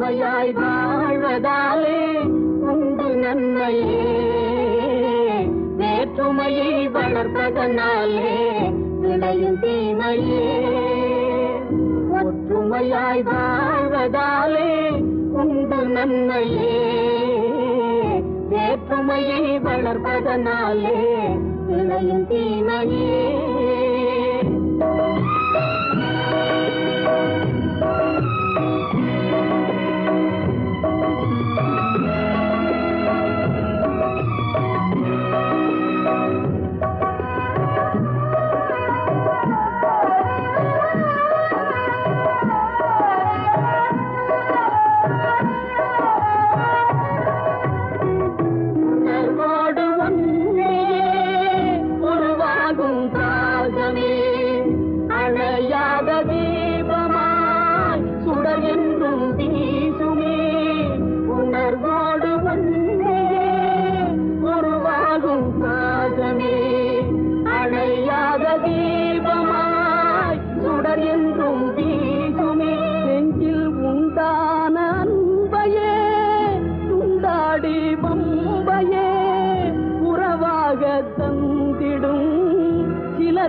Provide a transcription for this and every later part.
ஒற்றுமையாய் வாழ்வதாலே உண்டு நன்மையே, வேற்றுமையை வளர்ப்பதனாலே விளையும் தீமையே. ஒற்றுமையாய் வாழ்வதாலே உண்டு நன்மையே, வேற்றுமையை வளர்ப்பதனாலே விளையும் தீமையே.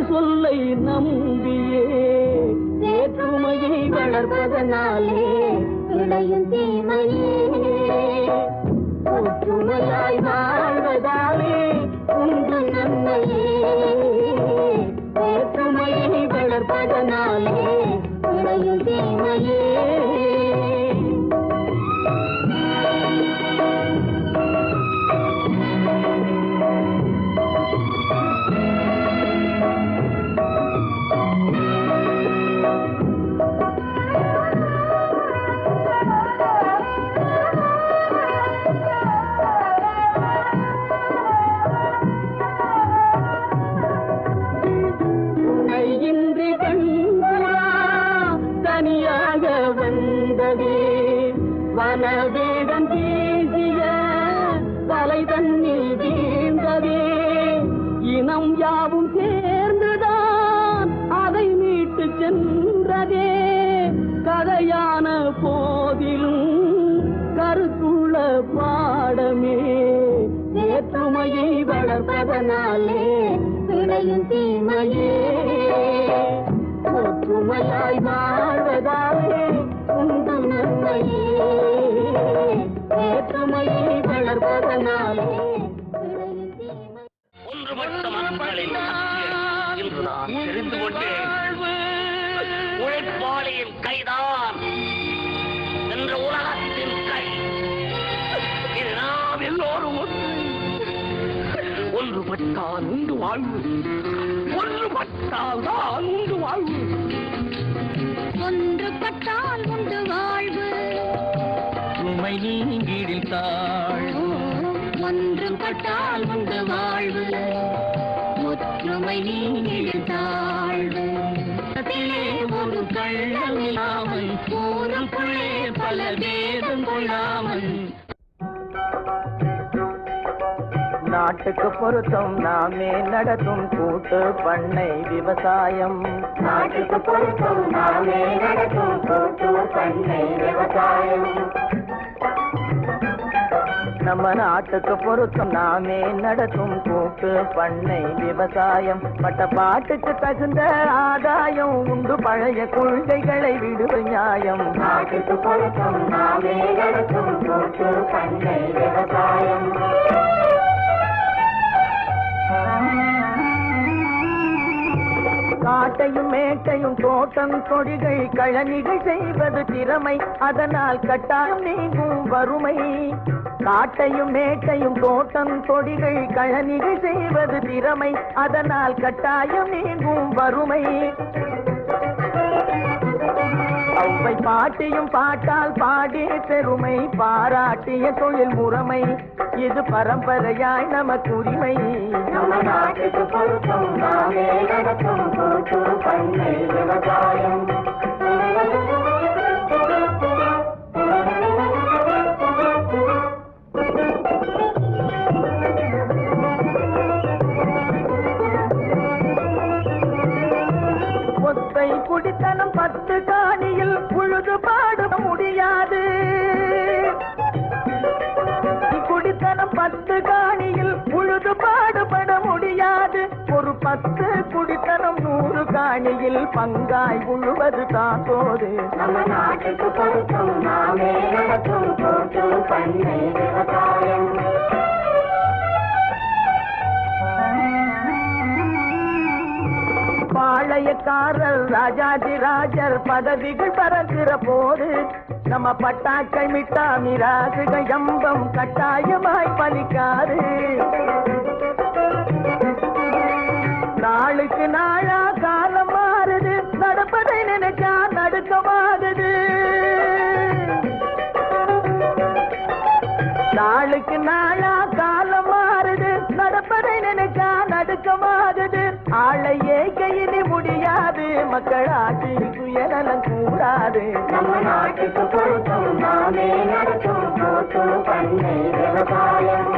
சொல்லை நம்பியே வேற்றுமையை வளர்ப்பதனாலே விளையும் தீமையே. ஒற்றுமையாய் வாழ்வதாலே உண்டு நன்மையே, வேற்றுமையை வளர்ப்பதனாலே விளையும் தீமையே. வனவேடம் பேசிய தலை தன்னில் வீழ்ந்ததே, இனம் யாவும் சேர்ந்துதான் அதை மீட்டு சென்றதே. கதையான போதிலும் கருத்துள்ள பாடமே, வேற்றுமையை வளர்ப்பதனாலே விளையும் தீமையே. ஒற்றுமையாய் வாழ்வதாலே உண்டு நன்மையே, வேற்றுமையை வளர்ப்பதனாலே விளையும் தீமை. ஒன்றுபட்ட மக்களின் இன்று நான் தெரிந்து கொண்டேன். உழைப்பாளியின் கைதான் என்ற உலகத்தின் கை. இது நாம் எல்லோரும் ஒன்றுபட்டால் உண்டு வாழ்வு, ஒன்றுபட்டால் தான் உண்டு வாழ்வு. ஒன்றுபட்டால் உண்டு வாழ்வு, சுமை நீங்கிடில் தாழ். ஒன்றுபட்டால் உண்டு வாழ்வு, ஒற்றுமை நீங்கிடில் தாழ்வு. ஒரு கள்ளம் இல்லாமல் ஊருக்குள்ளே பல வேதம் கொள்ளாமல். நாட்டுக்கு பொருத்தம் நாமே நடத்தும் கூட்டு பண்ணை விவசாயம். நாட்டுக்கு பொருத்தம் நாமே நடத்தும் கூட்டு பண்ணை விவசாயம். நம்ம நாட்டுக்கு பொருத்தம் நாமே நடத்தும் கூட்டு பண்ணை விவசாயம். பட்ட பாட்டுக்கு தகுந்த ஆதாயம் உண்டு, பழைய கொள்கைகளை விடுவது நியாயம். நாட்டுக்கு பொருத்தம் நாமே நடத்தும் கூட்டு பண்ணை விவசாயம். காட்டையும் மேட்டையும் தோட்டம் கொடிகள் கழனிகள் செய்வது திறமை, அதனால் கட்டாயம் நீங்கும் வறுமை. காட்டையும் மேட்டையும் தோட்டம் கொடிகள் கழனிகள் செய்வது திறமை, அதனால் கட்டாயம் நீங்கும் வறுமை. அவ்வை பாட்டியும் பாட்டால் பாடிய பெருமை, பாராட்டிய தொழில் முறைமை, இது பரம்பரையாய் நமக்கு உரிமை. நம்ம நாட்டுக்கு பொருத்தம் நாமே நடத்தும் கூட்டு பண்ணை விவசாயம். ஒத்தை குடித்தனம் 10 காணியில் உழுது பாட முடியாது. 10 குடித்தனம் 100 காணியில் பங்காய் உழுவது தான் போது. நம்ம நாட்டுக்கு பொருத்தம் நாமே நடத்தும் கூட்டு பண்ணை விவசாயம். பாளையக்காரர் ராஜாதிராஜர் பதவிகள் பறக்கிற போது நம்ம பட்டாக்கள் மிட்டா மிராசுகள் எம்பம் கட்டாயமாய் பலிக்காது. நாளுக்கு நாளா காலம் மாறுது, நடப்பதை நினைச்சா நடுக்கமாகுது. நாளுக்கு நாளா காலம் மாறுது, நடப்பதை நினைச்சா நடுக்கமாகுது. ஆளையே கையிலே முடியாது, மக்களாட்சி சுயநலம் கூடாது. நம்ம நாட்டுக்கு பொருத்தம் நாமே நடத்தும் கூட்டு பண்ணை விவசாயம்.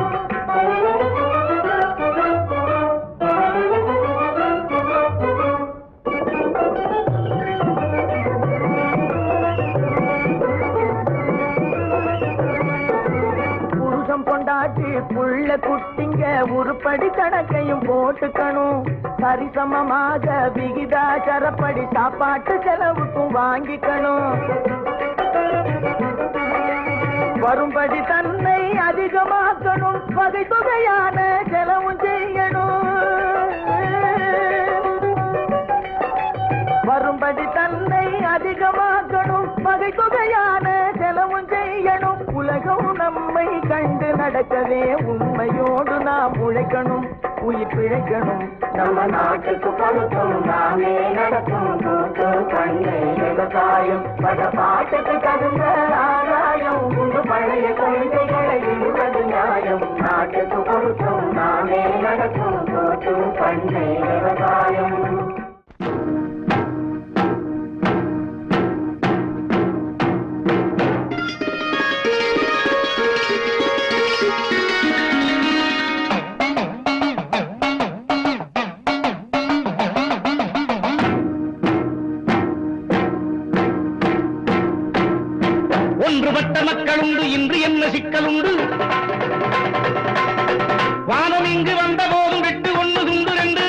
கொண்டாட்டி புள்ள குட்டிங்க உருப்படி கணக்கையும் போட்டுக்கணும். சரிசமமாக விகிதாச்சாரப்படி சாப்பாட்டு செலவுக்கும் வாங்கிக்கணும். வரும்படி தன்னை அதிகமாக்கணும், வகை தொகையான செலவும் செய்யணும். வரும்படி தன்னை அதிகமாக்கணும், வகை தொகையான செலவும் செய்யணும். உலகம் நம்மை கண்டு நடக்கவே உண்மையோடு நாம் உழைக்கணும், உயிர் பிழைக்கணும். நம்ம நாட்டுக்கு பொருத்தம் நாமே நடத்தும் கூட்டு பண்ணை விவசாயம். பல பாட்டுக்கு தகுந்த ஆதாயம், உண்டு பழைய கொள்கைகளை விடுவது நியாயம். நாட்டுக்கு பொருத்தம் நாமே நடத்தும் கூட்டு பண்ணை விவசாயம். ஒன்றுபட்ட மக்கள் உண்டு, இன்று என்ன சிக்கல் உண்டு? வானம் இங்கு வந்த போதும் விட்டு ஒன்று துண்டு ரெண்டு.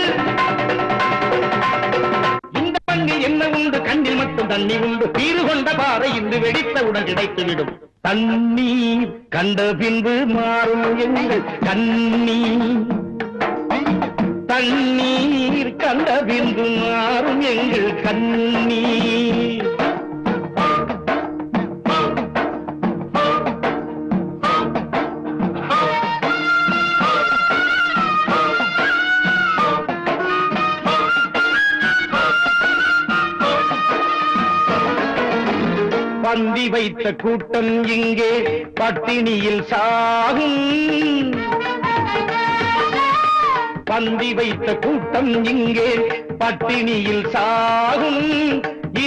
இந்த மண்ணில் என்ன உண்டு? கண்ணில் மட்டும் தண்ணி உண்டு. தீரு கொண்ட பாறை இன்று வெடித்தவுடன் கிடைத்துவிடும். தண்ணீர் கண்ட பின்பு மாறும் எங்கள் கண்ணீர். தண்ணீர் கண்ட பின்பு மாறும் எங்கள் கண்ணீர். பந்தி வைத்த கூட்டம் இங்கே பட்டினியில் சாகும். பந்தி வைத்த கூட்டம் இங்கே பட்டினியில் சாகும்.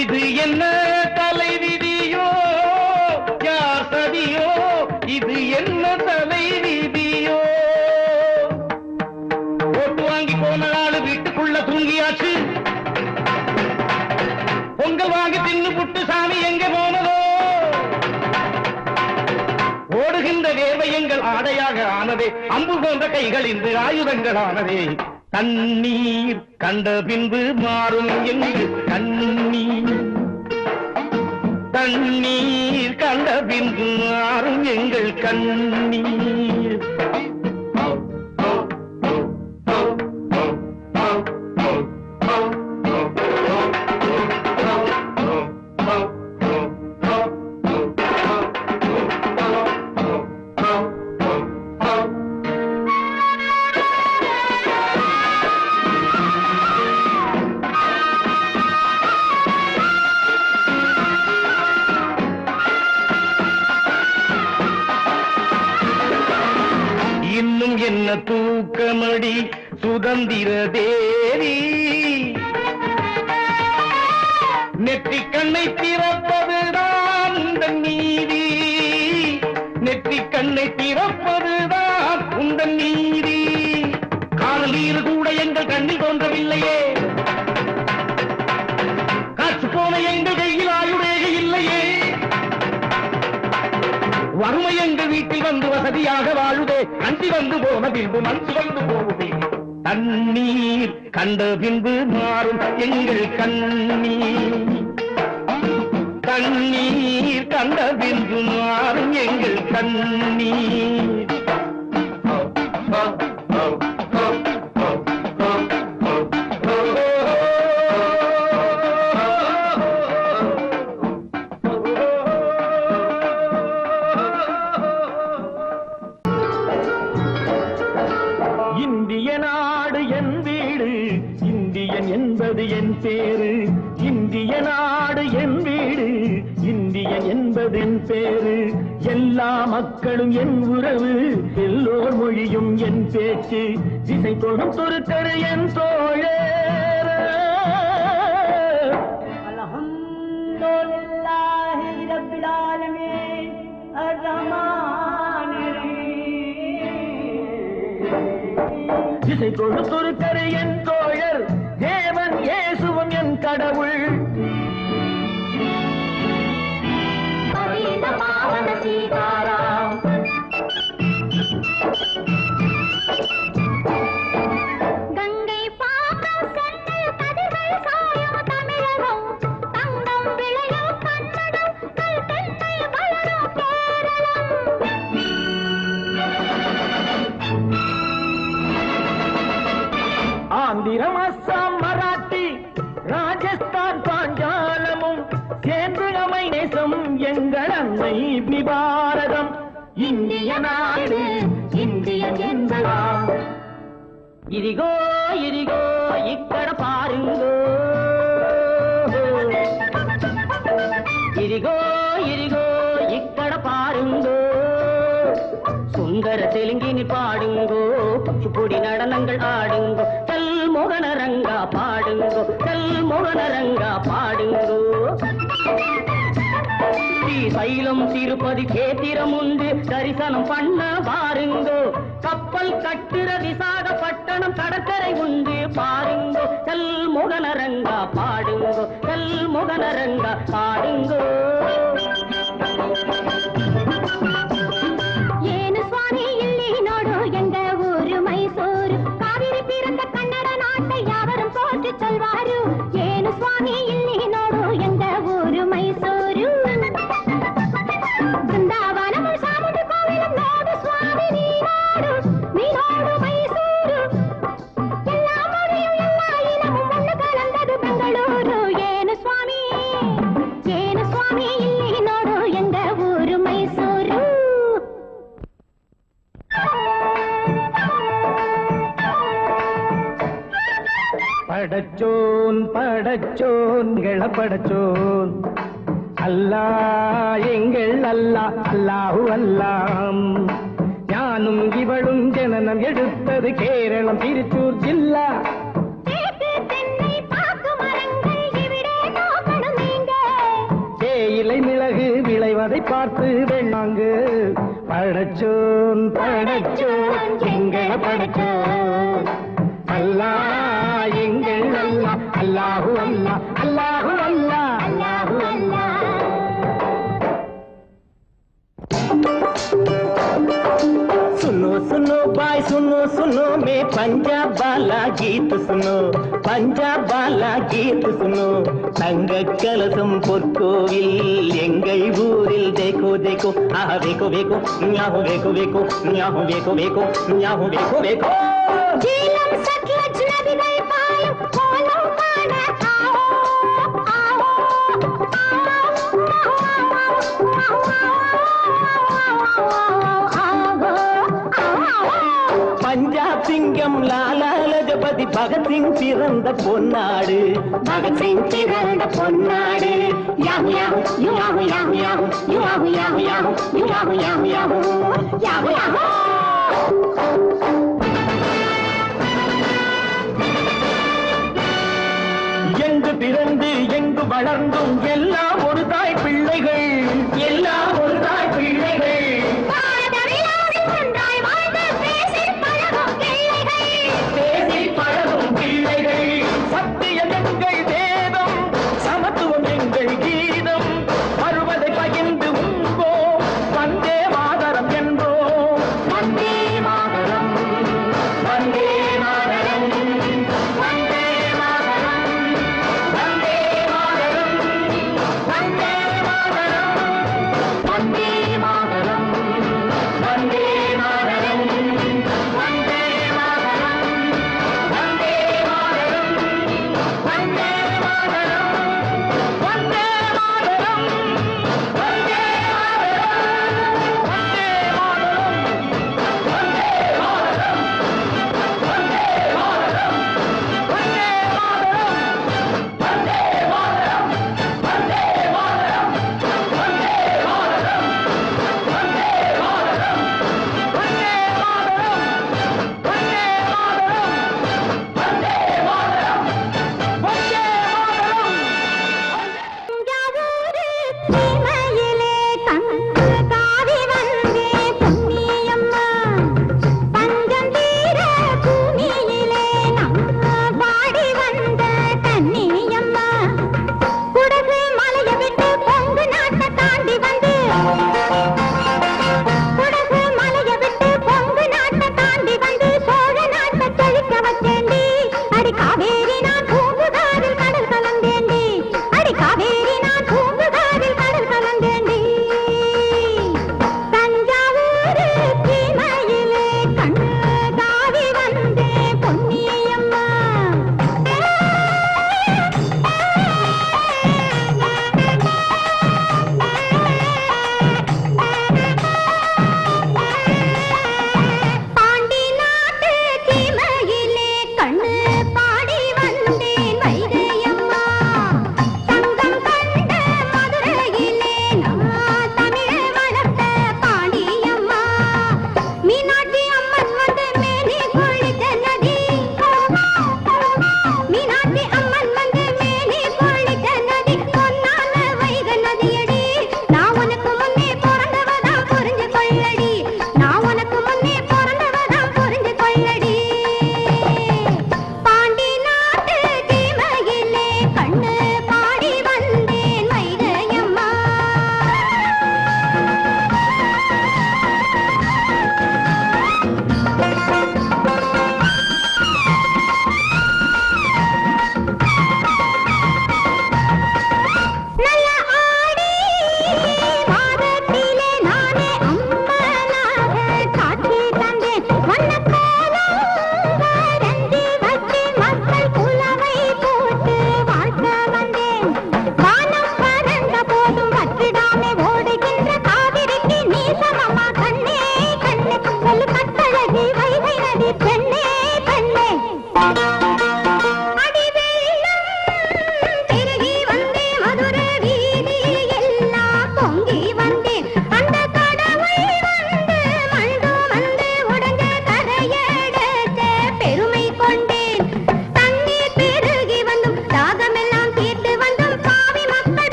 இது என்ன தலைவிதியோ யார் சதியோ? இது என்ன தலைவிதியோ? ஓட்டு வாங்கி போன ஆளு வீட்டுக்குள்ள தூங்கியாச்சு. பொங்கல் வாங்கி தின்னு புட்டு சாமி எங்க போனதோ? ஓடுகின்ற வேர்வை எங்கள் ஆடையாக ஆனதே. அம்பு போன்ற கைகள் இன்று ஆயுதங்கள் ஆனதே. தண்ணீர் கண்ட பின்பு மாறும் எங்கள் கண்ணீர். தண்ணீர் கண்ட பின்பு மாறும் எங்கள் கண்ணீர். இன்னும் என்ன தூக்கமடி சுதந்திர தேவி? நெற்றி கண்ணை திறப்பதுதான் உந்தன் நீதி. நெற்றி கண்ணை திறப்பதுதான் உந்தன் நீதி. காதல் நீர் கூட எங்கள் கண்ணில் தோன்றவில்லையே. காற்று போன எங்கள் கையில் ஆயுடேக இல்லையே. வறுமை எங்கள் வீட்டில் வந்து வசதியாக வாழுதே. அஞ்சி வந்து போன பின்பு மனசு வந்து போகுதே. தண்ணீர் கண்ட பின்பு மாறும் எங்கள் கண்ணீர். தண்ணீர் கண்ட பின்பு மாறும் எங்கள் கண்ணீர். இந்திய நாடு என் வீடு, இந்தியன் என்பது என் பேரு. இந்திய நாடு என் வீடு, இந்தியன் என்பது என் பேரு. எல்லா மக்களும் என் உறவு, எல்லோர் மொழியும் என் பேச்சு. திசை தொடும் துருக்கரு என் தோழர். அல்ஹம்துலில்லாஹி ரப்பில் ஆலமீன் அர்-ரஹ்மானிர் திசை தொழுத்தொரு கரு என் தோழர், தேவன் இயேசுவும் என் கடவுள். சீதாராம் கங்கை பாக்கம் சென்னில் கதிர்கள் சாயும் தமிழகம், தங்கம் விளையும் கன்னடம், கல் தென்னை வளரும் கேரளம். ஆந்திரம், அஸ்ஸாம், மராட்டி, ராஜஸ்தான், பாஞ்சாலமும் சேர்ந்து அமை நேசம் எங்கள் அன்னை பாரதம். இந்திய நாடு இந்தியன் என்பதா. ఇదిగో ఇదిగో ఇక్కడ పారుంగో, ఇదిగో ఇదిగో ఇక్కడ పారుంగో. சுந்தர தெலுங்கினி பாடுங்கோ, குச்சிப்புடி நடனங்கள் ஆடுங்கோ. கல் மோகனரங்கா பாடுங்கோ, கல் மோகனரங்கா பாடுங்கோ. ஸ்ரீசைலம் திருப்பதி கேத்திரம் உண்டு, தரிசனம் பண்ண பாருங்கோ. கப்பல் கட்டுற விசாகப்பட்டணம் கடற்கரை உண்டு பாருங்கோ. கல் மோகனரங்கா பாடுங்கோ, கல் மோகனரங்கா பாடுங்கோ. ಏನು ಸ್ವಾಮಿ ಇಲ್ಲಿ ನೋಡು ಎಂಗ ಊರು ಮೈಸೂರು, ಕಾವೇರಿ ತೀರದ ಕನ್ನಡ ನಾಟ್ಯ ಯಾವரும் போற்றி சொல்வாரு. ಏನು ಸ್ವಾಮಿ ಇಲ್ಲಿ ನೋಡು ಎಂಗ ಊರು ಮೈಸೂರು, ಬೃಂದಾವನము ಸಾಮುಂಡಿ ಕೋವಿಲಂ ನೋಡು ಸ್ವಾಮಿ ನೀನೋಡು ಮೈಸೂರು. ಎಲ್ಲಾ ಮொழியும் ಎಲ್ಲಾ இனமும் ஒன்று கலந்தது பெங்களூರು. ಏನು ಸ್ವಾಮಿ ಇಲ್ಲಿ ನೋಡು ಎಂಗ ಊರು ಮೈಸೂರು. படச்சோன் படச்சோன் படச்சோன் அல்லா எங்கள் அல்லா, அல்லாஹு அல்லாம். ஞானும் இவளும் ஜனனம் எடுத்தது கேரளம் திருச்சூர் ஜில்லா. தென்னை பாக்கு மரங்கள் இவிடே நோக்கணும் நீங்க. தேயிலை மிளகு விளைவதை பார்த்து வேணாங்கு. படச்சோன் படச்சோன் எங்கள் படச்சோன் அல்லா எங்கள் அல்லா, அல்லாஹு அல்லா, அல்லாஹு அல்லா, அல்லாஹு அல்லா. सुनो सुनो भाई सुनो सुनो मैं पंजाब वाला गीत सुनो, पंजाब वाला गीत सुनो. தங்க கலசம் பொற்கோவில் எங்கள் ஊரில் देखो देखो ஆஹா வேகோ வேகோ ஞாஹு வேகோ வேகோ ஞாஹு வேகோ வேகோ ஞாஹு வேகோ வேகோ. ஜீலம் சட்லஜ் நதிகள் பாயும் கோலம் காண ஆவோ ஆவோ பஞ்சாப் சிங்கம் லாலா லஜபதி பகத்சிங் பிறந்த பொன்னாடு, பகத்சிங் பிறந்த பொன்னாடு. Yahoo yahoo yahoo yahoo yahoo yahoo yahoo yahoo yahoo yahoo yahoo yahoo yahoo. எங்கு பிறந்து எங்கு வளர்ந்தும் எல்லாம் ஒரு தாய் பிள்ளைகள், எல்லாம் ஒரு தாய் பிள்ளைகள். பேசில் பழகும் பிள்ளைகள். சத்தியம் எங்கள் வேதம், சமத்துவம் எங்கள் கீதம். வருவதை பகிர்ந்து உண்போம், வந்தே மாதரம் என்போம். வந்தே மாதரம், வந்தே மாதரம்.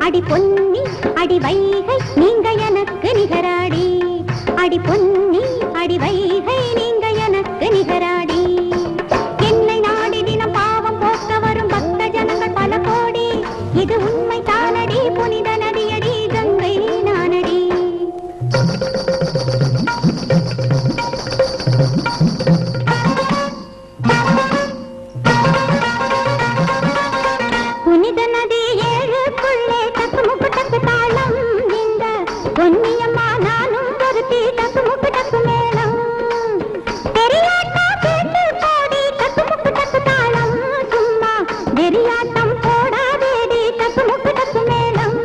அடி பொன்னி அடி வைகை நீங்க எனக்கு நிகராடி அடி பொன்னி அடி வைகை நீங்க எனக்கு நிகராடி என்னை நாடி தினம் பாவம் போக்க வரும் பக்த ஜனங்கள் பல கோடி இது உண்மை தானடி புனித நதியடி கங்கை நானடி புனித நதி ஏழுக்குள்ளே தக்கு முக்கு தக்கு தாளம் இந்த பொன்னியம்மா நானும் ஒருத்தி தக்கு முக்கு தக்கு மேளம் பெரியாட்டா கேட்டு போடி தக்கு முக்கு தக்கு தாளம் சும்மா வெறியாட்டம் போடாதேடி தக்கு முக்கு தக்கு மேளம்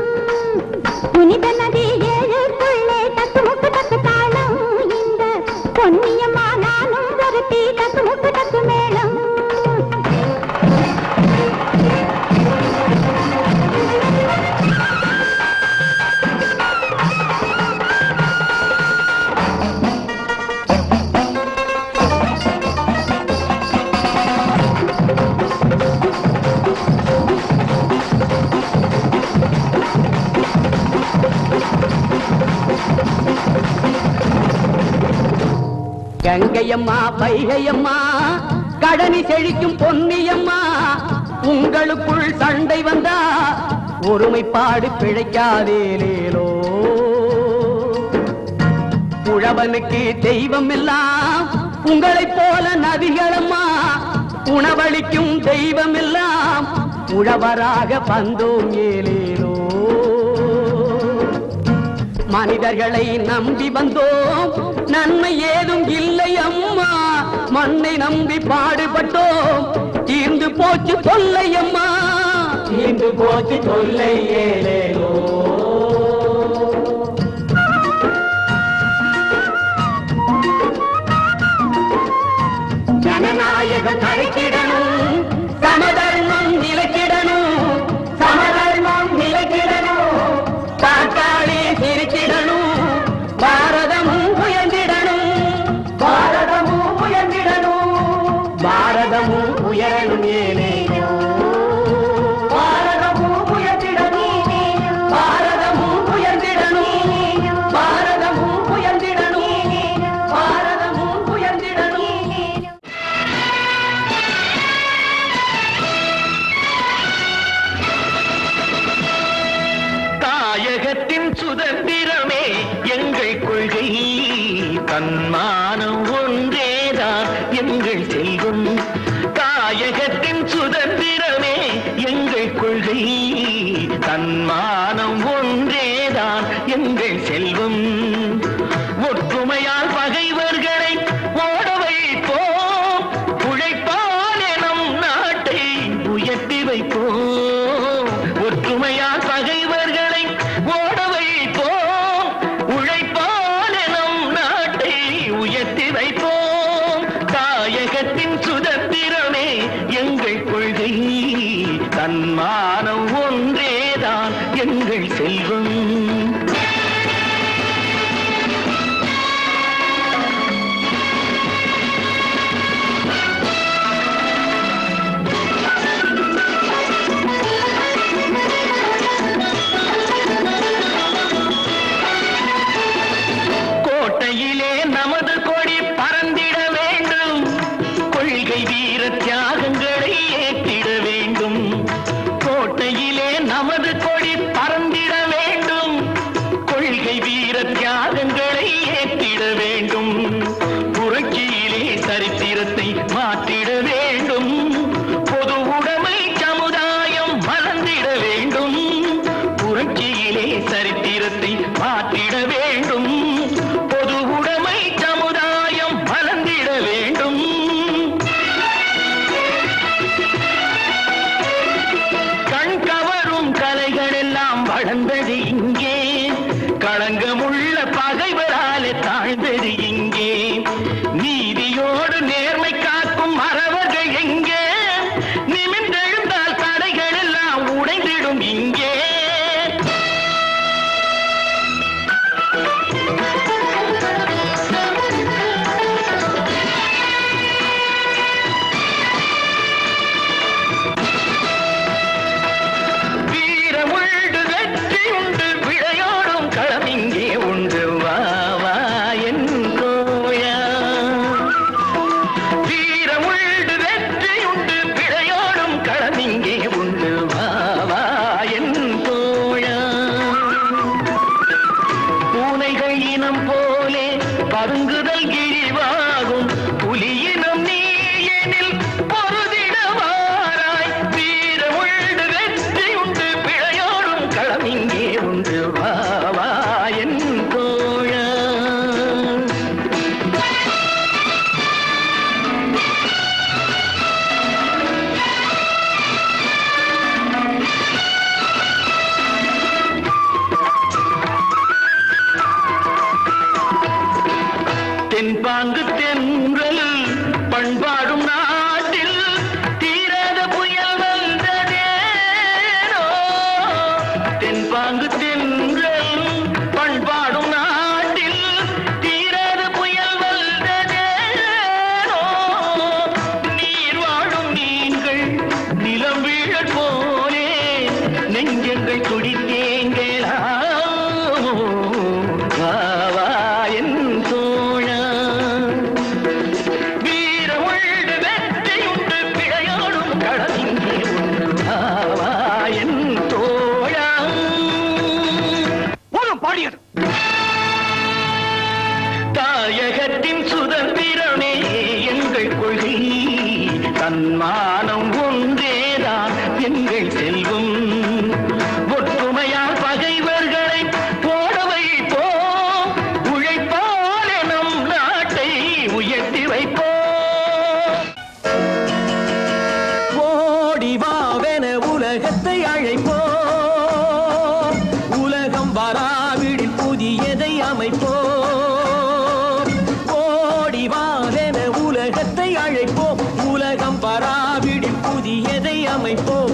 புனித நதி ஏழுக்குள்ளே தக்கு முக்கு தக்கு தாளம் இந்த பொன்னியம்மா நானும் ஒருத்தி தக்கு முக்கு தக்கு மேளம் கங்கையம்மா வைகையம்மா கடனி செழிக்கும் பொன்னியம்மா உங்களுக்குள் சண்டை வந்தா ஒருமைப்பாடு பிழைக்காதேலேலோ உழவனுக்கு தெய்வம் எல்லாம் உங்களைப் போல நதிகளம்மா உணவளிக்கும் தெய்வம் எல்லாம் உழவராக வந்தோம் ஏலேலோ மனிதர்களை நம்பி வந்தோம் நன்மை ஏதும் இல்லை அம்மா மண்ணை நம்பி பாடுபட்டோம் தீர்ந்து போச்சு தொல்லை அம்மா தீர்ந்து போச்சு தொல்லை ஏலேலோ ஜனநாயகம் தழைக்கிடணும் சமதர்மம் நிலைக்கிடணும் சமதர்மம் நிலைக்கிடணும் பாட்டாளி சிரிக்கிடணும் பாரதமும் உயர்ந்திடணும் பாரதமும் உயர்ந்திடணும் பாரதமும் உயரணும் ஏலேலோ பாரதமும் உயர்ந்திடணும் பாரதமும் உயர்ந்திடணும் பாரதமும் உயர்ந்திடணும் பாரதமும் உயர்ந்திடணும் தாயகத்தின் சுதந்திரமே எங்கள் கொள்கை தன்மானம் ஒன்றேதான் எங்கள் செல்வம் தாயகத்தின் சுதந்திரமே எங்கள் கொள்கை தன்மானம் ஒன்றேதான் எங்கள் செல்வம் ஒற்றுமையால் பகைவர்களை ஓட வைப்போம் உழைப்பால் நம் நாட்டை உயர்த்தி வைப்போம் ஒற்றுமையால் பகைவர்களை ஓட வைப்போம் உழைப்பால் நம் நாட்டை உயர்த்தி வைப்போம் தாயகத்தின் சுதந்திரமே எங்கள் கொள்கை தன்மானம் ஒன்றேதான் எங்கள் செல்வம் கோட்டையிலே நமது கொடி பறந்திட வேண்டும் கொள்கை வீர தியாகங்களை ஏற்றிட வேண்டும் கோட்டையிலே நமது கொடி பறந்திட வேண்டும் கொள்கை வீர தியாகங்களை ஏற்றிட வேண்டும் புரட்சியிலே சரித்திரத்தை மாற்றிட வேண்டும் பொது உடைமை சமுதாயம் மலர்ந்திட வேண்டும் புரட்சியிலே சரித்திரத்தை மாற்றிட வேண்டும் பொது உடைமை சமுதாயம் மலர்ந்திட வேண்டும் கண் கவரும் கலைகள் எல்லாம் வளர்ந்தது இங்கே களங்கமுள்ள பகைவராலே தாழ்ந்தது இங்கே நீதியோடு நேர்மை காக்கும் மறவர்கள் எங்கே நிமிர்ந்தெழுந்தால் தடைகள் எல்லாம் உடைந்திடும் இங்கே வீரமுள்ளு வெற்றி தென்பாங்கு தென்றல் பண்பாடும் நாட்டில் தீராத புயல் வந்ததேனோ நீர் வாழும் நீங்கள் நிலம் வீழல் போலே நெஞ்சங்கள் துடித்தேங்களா வா என் தோழா வீரமுள்ள வெற்றியுண்டு பிழையோடும் கடலிங்கே உண்டு வா என் தோழா போதும் பாடியது தாயகத்தின் சுதந்திரமே எங்கள் கொள்கை தன்மானம் ஒன்றேதான் எங்கள் செல்வம் ஒற்றுமையால் பகைவர்களை போட வைப்போம் உழைப்பால் நம் நாட்டை உயர்த்தி வைப்போம் ஓடி வாவென உலகத்தை அழைப்போம் உலகம் வராவிடில் புதியதை அமைப்போம் ஓடி வாவென உலகத்தை அழைப்போம் உலகம் வராவிடில் புதியதை அமைப்போம்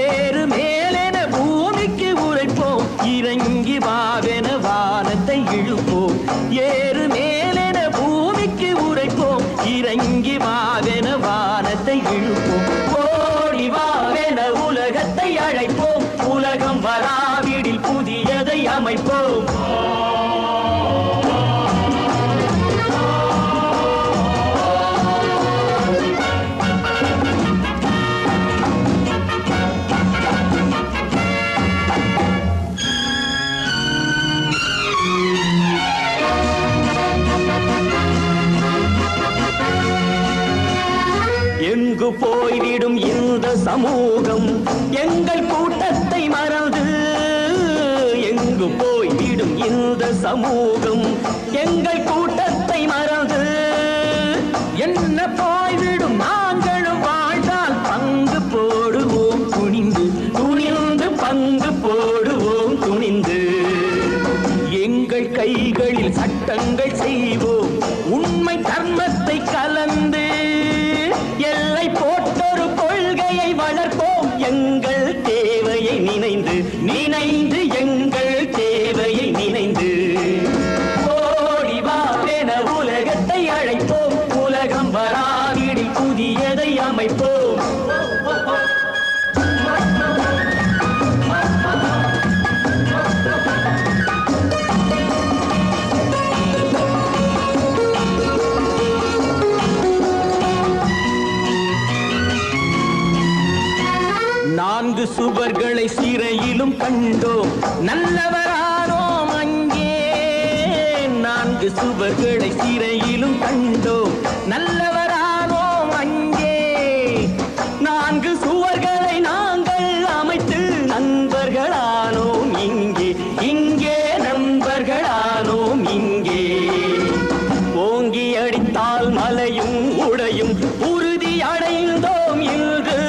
ஏறு மேலென பூமிக்கு உரைப்போம் இறங்கி வாவென வானத்தை இழுப்போம் ஏறு மேலென பூமிக்கு உரைப்போம் இறங்கி வாவென வானத்தை இழுப்போம் ஓடி வாவென உலகத்தை அழைப்போம் உலகம் வராவிடில் புதியதை அமைப்போம் எங்கு போய்விடும் இந்த சமூகம் எங்கள் கூட்டத்தை மறந்து எங்கு போய்விடும் இந்த சமூகம் எங்கள் கூட்டத்தை மறந்து என்ன போய்விடும் நாங்களும் வாழ்ந்தால் பங்கு போடுவோம் துணிந்து துணிந்து பங்கு போடுவோம் துணிந்து எங்கள் கைகளில் சட்டங்கள் செய்வோம் உண்மை தர்மத்தை கலந்து எல்லை போட்டொரு கொள்கையை வளர்ப்போம் எங்கள் தேவையை நினைந்து நினைந்து எங்கள் தேவையை நினைந்து ஓடி வாவென உலகத்தை அழைப்போம் உலகம் வராவிடில் புதியதை அமைப்போம் நான்கு சுவர்களை சிறையிலும் கண்டோம் நல்லவரானோம் அங்கே நான்கு சுவர்களை சிறையிலும் கண்டோம் நல்லவரானோம் அங்கே நான்கு சுவர்களை நாங்கள் அமைத்து நண்பர்களானோம் இங்கே இங்கே நண்பர்களானோம் இங்கே ஓங்கி அடித்தால் மலையும் உடையும் உறுதி அடைந்தோம் இன்று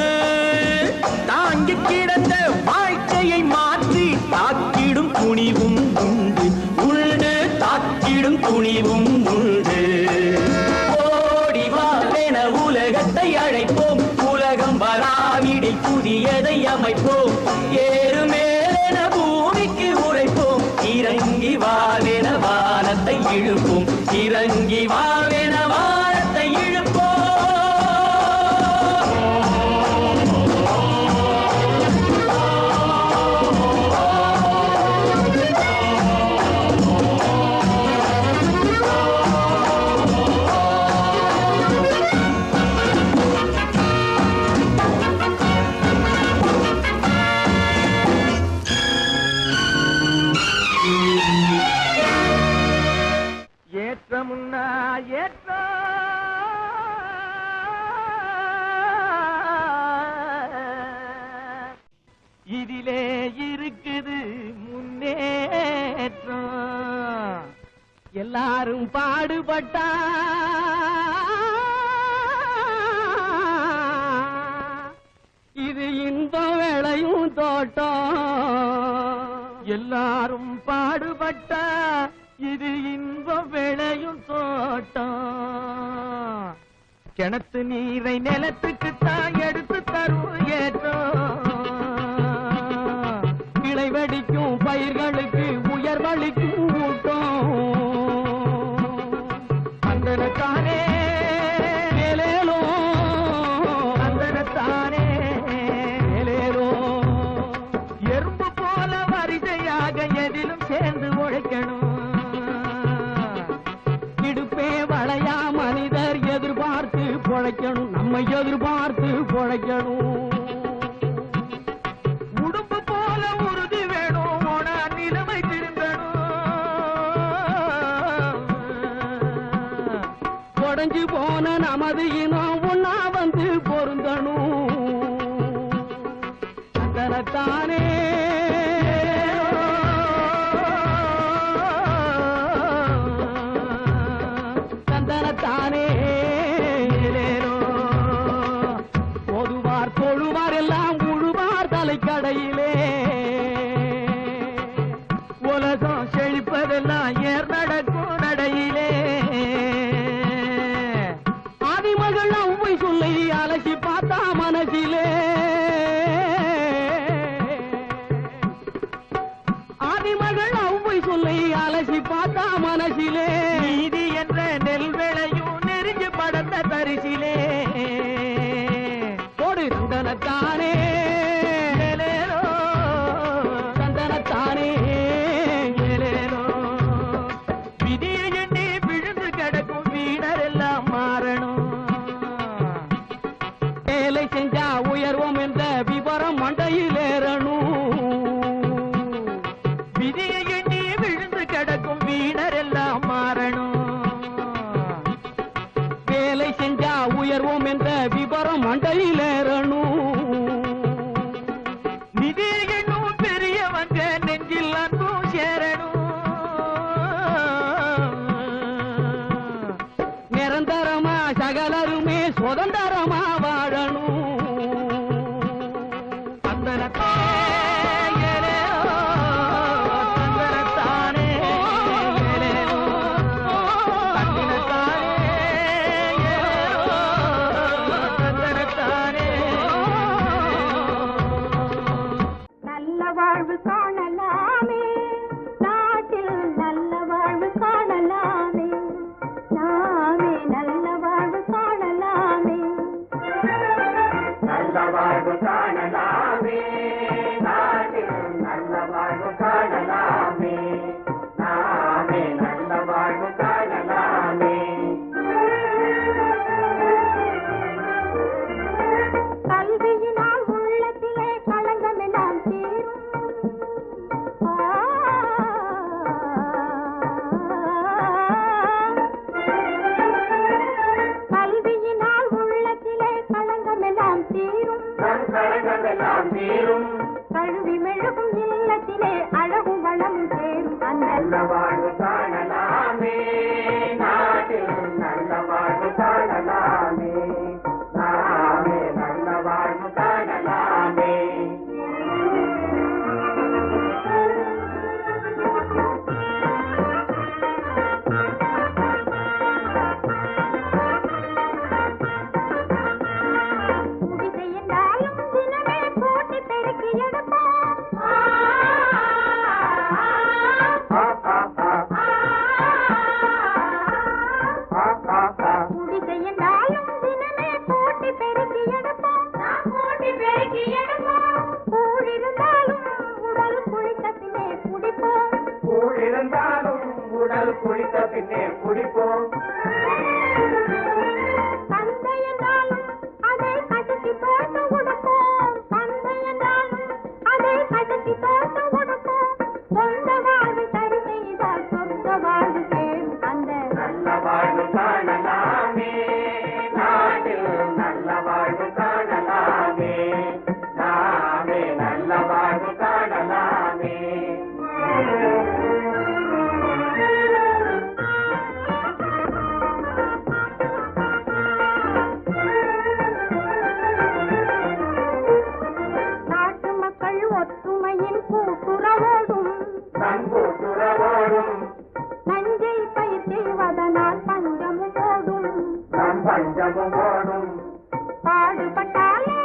தாங்கி கிடந்த வாழ்க்கையை மாற்றி தாக்கிடும் துணிவும் உண்டு உண்டு தாக்கிடும் துணிவும் உண்டு ஓடி வாவென உலகத்தை அழைப்போம் உலகம் வராவிடில் புதியதை அமைப்போம் ஏறு மேலென பூமிக்கு உரைப்போம் இறங்கி வாவென வானத்தை இழுப்போம் இறங்கி வாவென வானத்தை இழுப்போம் ஏற்றமுன்னா ஏற்ற இதிலே இருக்குது முன்னேற்றம் எல்லாரும் பாடுபட்டா இது இன்ப வேளையும் தோட்டம் எல்லாரும் பாடுபட்டா இது இன்ப விளையும் தோட்டம் கிணத்து நீரை நிலத்துக்கு தான் எடுத்து தரும் ஏற்றம் கிளை வெடிக்கும் பயிர்களுக்கு உயர்வளிக்கும் ஊட்டம் அந்தனத்தானே மேலேலோ அந்தனத்தானே மேலேலோ எறும்பு போல வரிசையாக எதிலும் சேர்ந்து உழைக்கணும் இடுப்பே வளையா மனிதர் எதிர்பார்த்து பொழைக்கணும் நம்மை எதிர்பார்த்து பொழைக்கணும் உடுப்பு போல உறுதி வேணும் ஓனா நிலைமை திருந்தணும் உடைஞ்சு போன நமது இனம் ஒன்னா வந்து பொருந்தணும் தனத்தானே தந்தனத்தானே பொதுவார் தொழுவார் எல்லாம் உழுவார் தலைக்கடையிலே உலகம் செழிப்பதெல்லாம் ஏர் நடக்கும் நடையிலே ஆதிமகள் அவ்வை சொல்லை அலசி பார்த்தா மனசிலே ஆதிமகள் அவ்வை சொல்லை அலசி பார்த்தா மனசிலே நீதி என்ற நெல் விளையும் நெருங்கி படந்த பரிசிலே போடு தந்தனத்தானே ஏலேலோ தந்தனத்தானே ஏலேலோ விதியை எண்ணி விழுந்து கிடக்கும் வீணர் எல்லாம் மாறணும் வேலை செஞ்சா உயர்வோம் என்ற விவரம் மண்டையில் ஏறணும் விதியை எண்ணி விழுந்து கிடக்கும் வீணர் எல்லாம் மாறணும் வேலை செஞ்சா உயர்வோம் என்ற விவரம் மண்டையில் ஏறணும் நிதி எண்ணும் பெரியவங்க நெஞ்சில் அன்பும் சேரணும் நிரந்தரமா சகலருமே சுதந்திரமா வாழணும் வாழ்வு காணலாமே நாட்டில் நல்ல வாழ்வு காணலாமே நாமே நல்ல வாழ்வு காணலாமே நல்ல வாழ்வு காணலாமே நாட்டில் நல்ல வாழ்வு காணலாமே நாமே நல்ல வாழ்வு காணலாமே கல்வியினால் உள்ளத்திலே களங்கமெல்லாம் தீரும் கல்வியினால் உள்ளத்திலே களங்கமெல்லாம் தீரும் களங்கமெல்லாம் தீரும் கழுவி மெழுகும் இல்லத்திலே அழகும் வளமும் சேரும் நல்ல வாழ்வு காணலாமே நாட்டில் நல்ல வாழ்வு காணலாமே நாமே நல்ல வாழ்வு காணலாமே குடிசை என்றாலும் தினமே கூட்டி பெருக்கி எடுப்போம் குடிசை என்றாலும் தினமே கூட்டி பெருக்கி எடுப்போம் கூட்டி பெருக்கி எடுப்போம் கூழிருந்தாலும் உடல் குளித்த பின்னே குடிப்போம் கூழிருந்தாலும் உடல் குளித்த பின்னே குடிப்போம் தந்தை என்றாலும் அதை கட்டி போட்டு உடுப்போம் தந்தை என்றாலும் அதை கட்டி போட்டு உடுப்போம் சொந்த வாழ்வு சரி செய்தால் சொந்த வாழ்வு சேரும் அந்த நல்ல வாழ்வு காணலாமே நாட்டில் நல்ல வாழ்வு காணலாமே நாமே நல்ல வாழ்வு காணலாமே நாட்டு மக்கள் ஒற்றுமையின் கூட்டுறவோடும் கூட்டுறவோடும் நஞ்சை பயிர் செய்வதனால் பஞ்சமும் ஓடும் நம் பஞ்சமும் ஓடும் பாடுபட்டாலே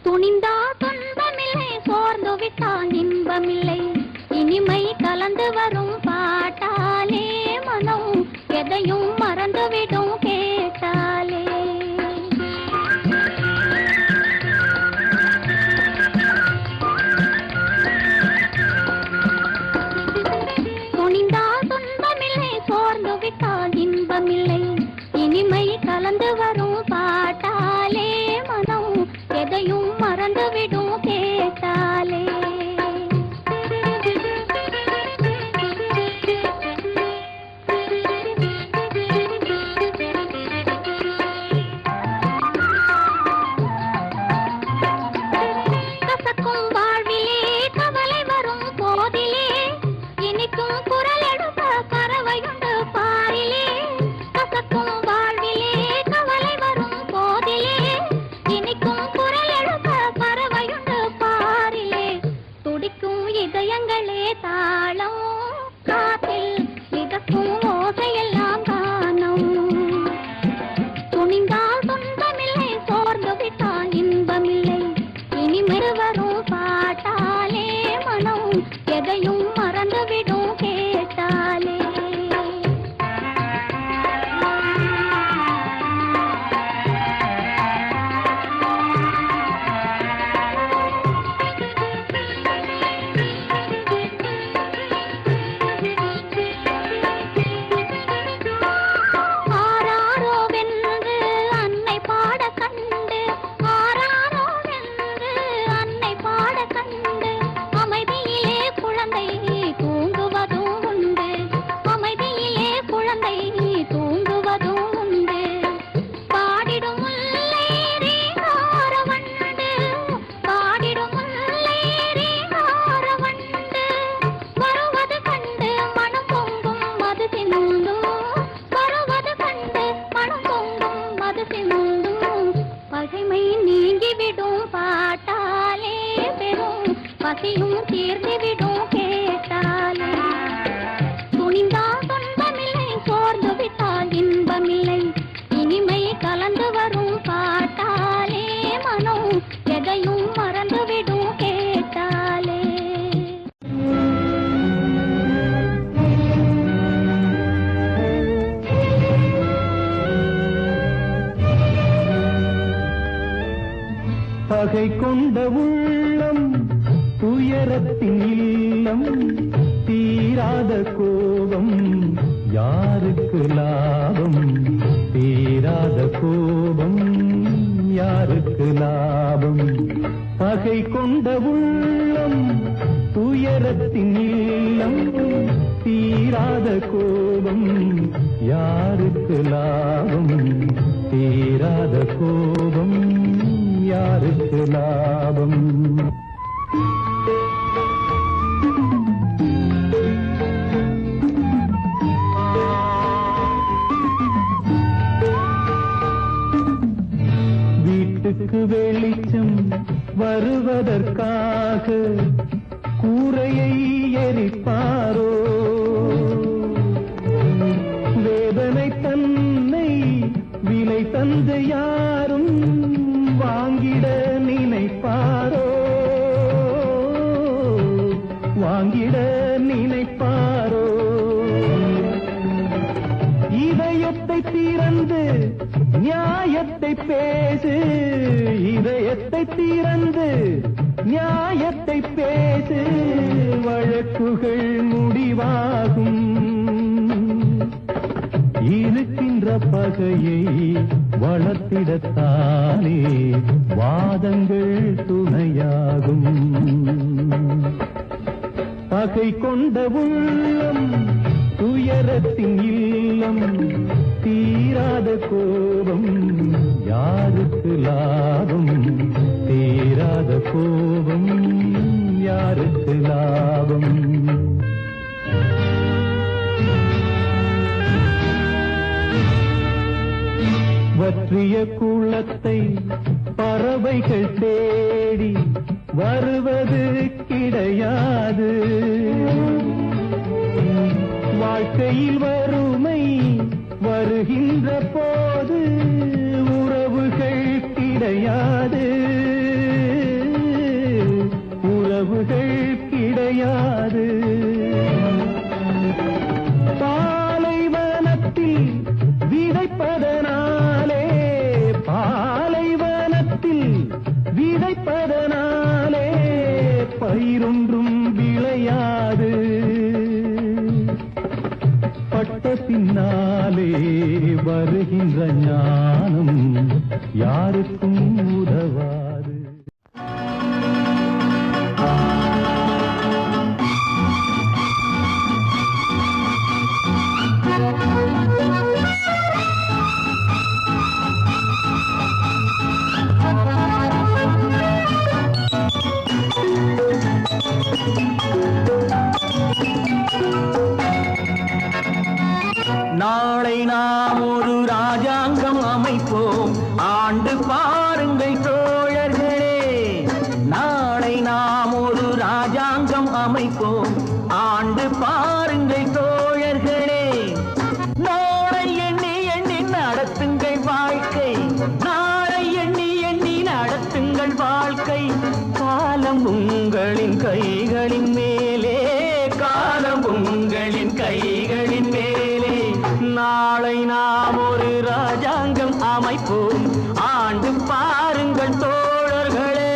துணிந்தா துன்பமில்லை, சோர்ந்து விட்டால் இன்பமில்லை. இனிமை கலந்து வரும் பாட்டாலே மனம் எதையும் மறந்துவிடும் கேட்டாலே. துணிந்தா துன்பமில்லை, சோர்ந்து விட்டால் இன்பமில்லை. இனிமை கலந்து வரும் பாட்டாலே மனம் எதையும் மறந்துவிடும் கேட்டாலே. கசக்கும் வாழ்விலே கவலை வரும் போதிலே இனிக்கும் குரல் எடுத்த பறவையுண்டு பாரிலே. கசக்கும் வாழ்விலே கவலை வரும் போதிலே இனிக்கும் குரல் எடுத்த பறவையுண்டு பாரிலே. துடிக்கும் இதயங்களே தாளம், காத்தில் மிதக்கும் ஓசையெல்லாம் காணம். துணிந்தால் துன்பமில்லை, சோர்ந்து விட்டால் இன்பமில்லை. இனிமை வரும் பாட்டாலே மனம் எதையும் மறந்துவிடும் கேட்டாலே. ஆராரோ வென்று அன்னை பாட கண்டு, ஆராரோ வென்று அன்னை பாட கண்டு, அமைதியிலே குழந்தை தூங்குவதும் உண்டு, அமைதியிலே குழந்தை தூங்குவதும் உண்டு. பாடிடும் முல்லை ரீங்கார வண்டு, பாடிடும் முல்லை ரீங்கார வண்டு, வருவது கண்டு மனம் பொங்கும் மது சிந்தும், வருவது கண்டு மனம் பொங்கும் மது சிந்தும். பகைமை நீங்கிவிடும் பாட்டாலே பெரும் பசியும் தீர்ந்துவிடும் கேட்டாலே. துணிந்தால் துன்பமில்லை, சோர்ந்து விட்டால் இன்பமில்லை. இனிமை கலந்து வரும் பாட்டாலே மனம் எதையும் மறந்துவிடும் கேட்டாலே. பகை கொண்ட உள்ளம் துயரத்தின் இல்லம், தீராத கோபம் யாருக்கு லாபம், தீராத கோபம் யாருக்கு லாபம். பகை கொண்ட உள்ளம் துயரத்தின் இல்லம், தீராத கோபம் யாருக்கு லாபம், தீராத கோபம் யாருக்கு லாபம். வீட்டுக்கு வெளிச்சம் வருவதற்காக கூரையை எரிப்பாரோ, வேதனை தன்னை விலை தந்து யாரும் வாங்கிட நினைப்பாரோ, வாங்கிட நினைப்பாரோ. இதயத்தை திறந்து நியாயத்தை பேசு, இதயத்தை திறந்து நியாயத்தை பேசு, வழக்குகள் முடிவாகும். இருக்கின்ற பகையை வளர்த்திடத்தானே வாதங்கள் துணையாகும். பகை கொண்ட உள்ளம் துயரத்தின் இல்லம், தீராத கோபம் யாருக்கு லாபம், தீராத கோபம் யாருக்கு லாபம். வற்றிய குளத்தை பறவைகள் தேடி வருவது கிடையாது. வாழ்க்கையில் வறுமை வருகின்ற போது உறவுகள் கிடையாது. இருப்பதனாலே பயிரொன்றும் விளையாது. பட்ட பின்னாலே வருகின்ற ஞானம் யாருக்கும் உதவாது. நாளை நாம் ஒரு ராஜாங்கம் அமைப்போம், ஆண்டு பாருங்கள் தோழர்களே. நாளை நாம் ஒரு ராஜாங்கம் அமைப்போம், ஆண்டு பாருங்கள் தோழர்களே. நாளை எண்ணி எண்ணி நடத்துங்கள் வாழ்க்கை, நாளை எண்ணி எண்ணி நடத்துங்கள் வாழ்க்கை. காலம் உங்களின் கைகளின் மேலே, காலம் உங்களின் கைகளின் மேலே. நாளை நாம் ஒரு ராஜாங்கம் அமைப்போம், ஆண்டு பாருங்கள் தோழர்களே.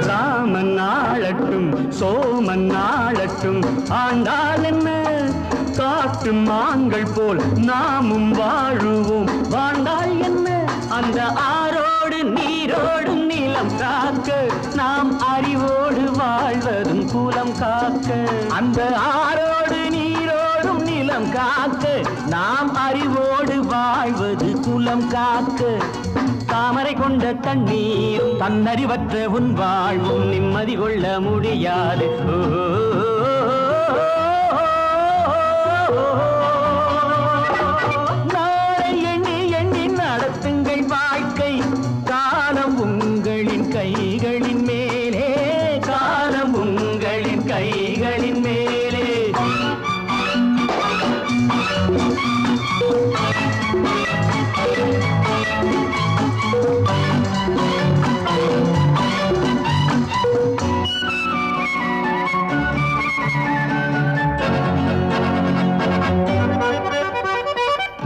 ராமன் ஆளட்டும் சோமன் ஆளட்டும், ஆண்டால் என்ன காட்டு மான்கள் போல் நாமும் வாழுவோம். வாழ்ந்தால் என்ன அந்த ஆரோடு நீரோடும் நிலம் காக்க, நாம் அறிவோடு வாழ்வதும் குலம் காக்க. அந்த ஆரோடு நீரோடும் நிலம் காக்க, நாம் அறிவோடு வாழ்வது குலம் காக்க. தாமரை கொண்ட தண்ணீரும் தன்னறிவற்ற உன் வாழ்வும் நிம்மதி கொள்ள முடியாது. நாளை எண்ணி எண்ணி நடத்துங்கள் வாழ்க்கை, காலம் உங்களின் கைகளின் மேலே, காலம் உங்களின் கைகளின் மேலே.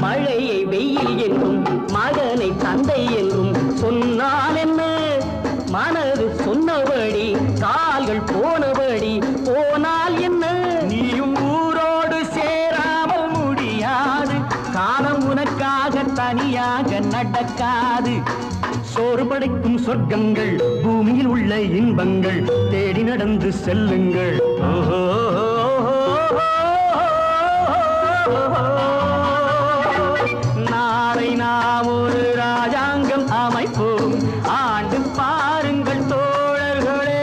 மழையை வெயில் என்றும் மகனை தந்தை என்றும் சொன்னால் என்ன, மனது சொன்னபடி கால்கள் போனபடி போனால் என்ன. நீயும் ஊரோடு சேராமல் முடியாது, காலம் உனக்காக தனியாக நடக்காது. சோறு படைக்கும் சொர்க்கங்கள் பூமியில் உள்ள இன்பங்கள் தேடி நடந்து செல்லுங்கள். நாளை நாம் ஒரு ராஜாங்கம் அமைப்போம், ஆண்டு பாருங்கள் தோழர்களே.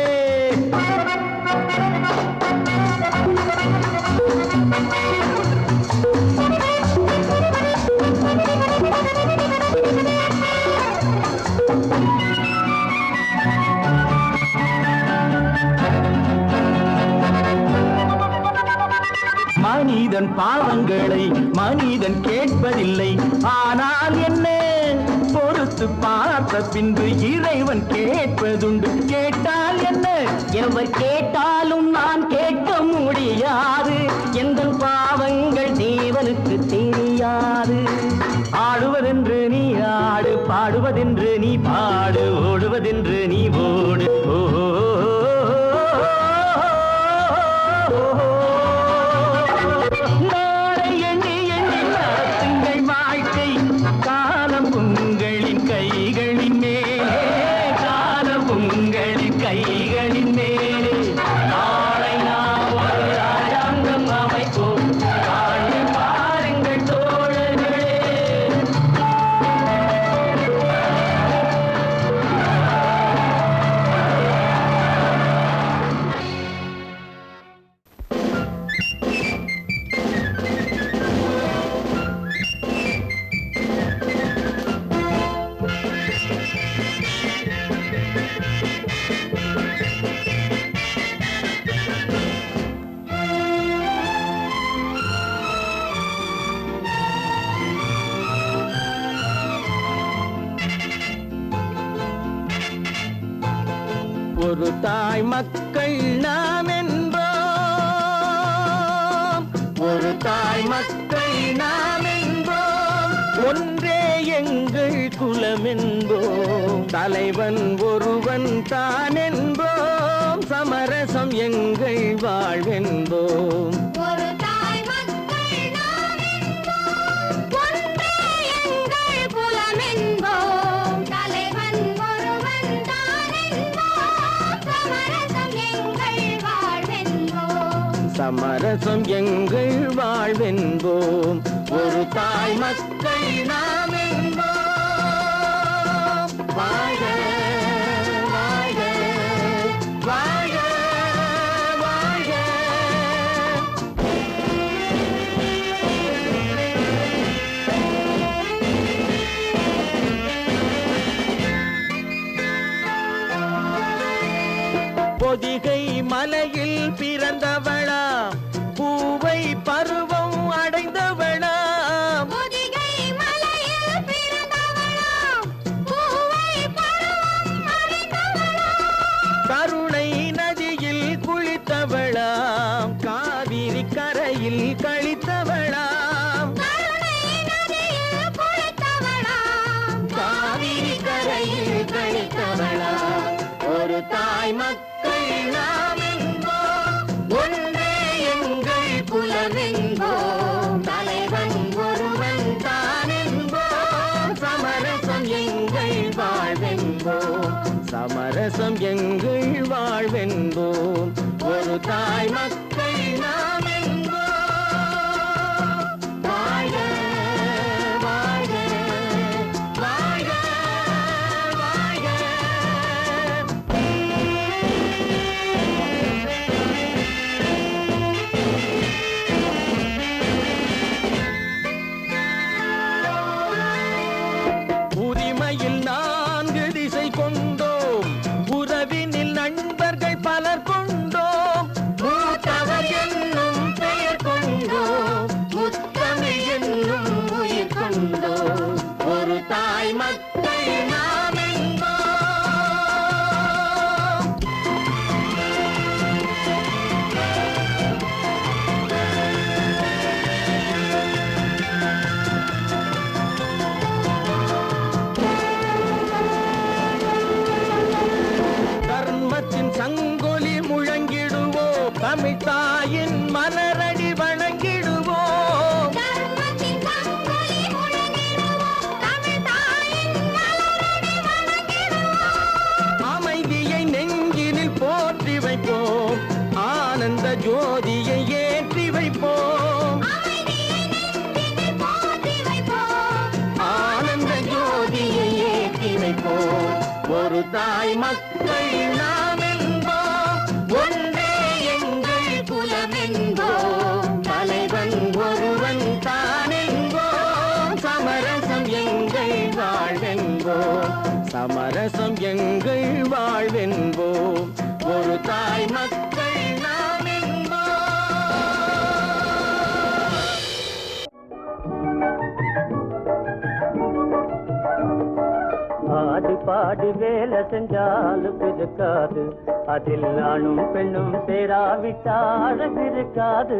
மனிதன் பாவங்களை மனிதன் கேட்பதில்லை, ஆனால் என்ன பொறுத்து பார்த்த பின்பு இறைவன் கேட்பதுண்டு. கேட்டால் என்ன, எவர் கேட்டாலும் நான் கேட்க முடியாது. எந்த பாவங்கள் தேவனுக்கு தெரியாது. ஆடுவதென்று நீ ஆடு, பாடுவதென்று நீ பாடு, ஓடுவதென்று நீ ஓடு. கைகளின் மேலே, காலம் உங்களின் கைகளின் மேலே. நாளை நாம் ஒரு ராஜாங்கம் அமைப்போம், ஆண்டு பாருங்கள் தோழர்களே. ஒரு தாய் மக்கள் நாம் என்போம், ஒரு தாய் மக்கள் நாம் என்போம், ஒன்றே எங்கள் குலம் என்போம், தலைவன் ஒருவன் தான் என்போம், சமரசம் எங்கள் வாழ்வென்போம். ஒரு தாய் மக்கள் நாம் என்போம், ஒன்றே எங்கள் குலம் என்போம், தலைவன் ஒருவன் தான் என்போம், சமரசம் எங்கள் வாழ்வென்போம். சமரசம் எங்கள் வாழ்வென்போம். ஒரு தாய் மக்கள் நாம் என்போம். வாழ்க வாழ்க வாழ்க வாழ்க. பொதிகை மலையில் பிறந்தவளா, பூவை பருவம் அடைந்தவளா, பொதிகை மலையில் பிறந்தவளாம், பூவை பருவம் அடைந்தவளாம், கருணை நதியில் குளித்தவளாம், காவிரி கரையில் கழித்தவளாம், கருணை நதியில் குளித்தவளாம், காவிரி கரையில் கழித்தவளாம். ஒரு தாய் மக்கள் நாம் என்போம், ஒன்றே எங்கள் குலம் என்போம், தலைவன் ஒருவன் தான் என்போம், சமரசம் எங்கள் வாழ்வென்போம், சமரசம் எங்கள் வாழ்வென்போம். ஒரு தாய் மக்கள் நாம் என்போம். வாழ்க வாழ்க வாழ்க வாழ்க. உரிமையில் 4 திசை கொண்டோம், உறவினில் நண்பர்கள் பலர் கொண்டோம், மூத்தவர் என்னும் பெயர் கொண்டோம், முத்தமிழ் என்னும் உயிர் கொண்டோம். ஒரு தாய் மக்கள் நாம் என்போம். தர்மத்தின் சங்கொலி முழங்கிடுவோம், தமிழ் தாயின் மலரடி வணங்கிடுவோம், தர்மத்தின் சங்கொலி முழங்கிடுவோம், தமிழ் தாயின் மலரடி வணங்கிடுவோம், அமைதியை நெஞ்சினில் போற்றி வைப்போம், ஆனந்த ஜோதியை ஏற்றி வைப்போம், அமைதியை நெஞ்சினில் போற்றி வைப்போம், ஆனந்த ஜோதியை ஏற்றி வைப்போம். ஒரு தாய் மக்கள் நாம் என்போம், ஒன்றே எங்கள் குலம் என்போம், தலைவன் ஒருவன் தான் என்போம், சமரசம் எங்கள் வாழ்வென்போம், சமரசம் எங்கள் வாழ்வென்போம். ஒரு தாய் மக்கள் நாம் என்போம். ஆடி பாடி வேலை செஞ்சாலும் இருக்காது, அதில் நானும் பெண்ணும் சேராவிட்டால் அழகு இருக்காது.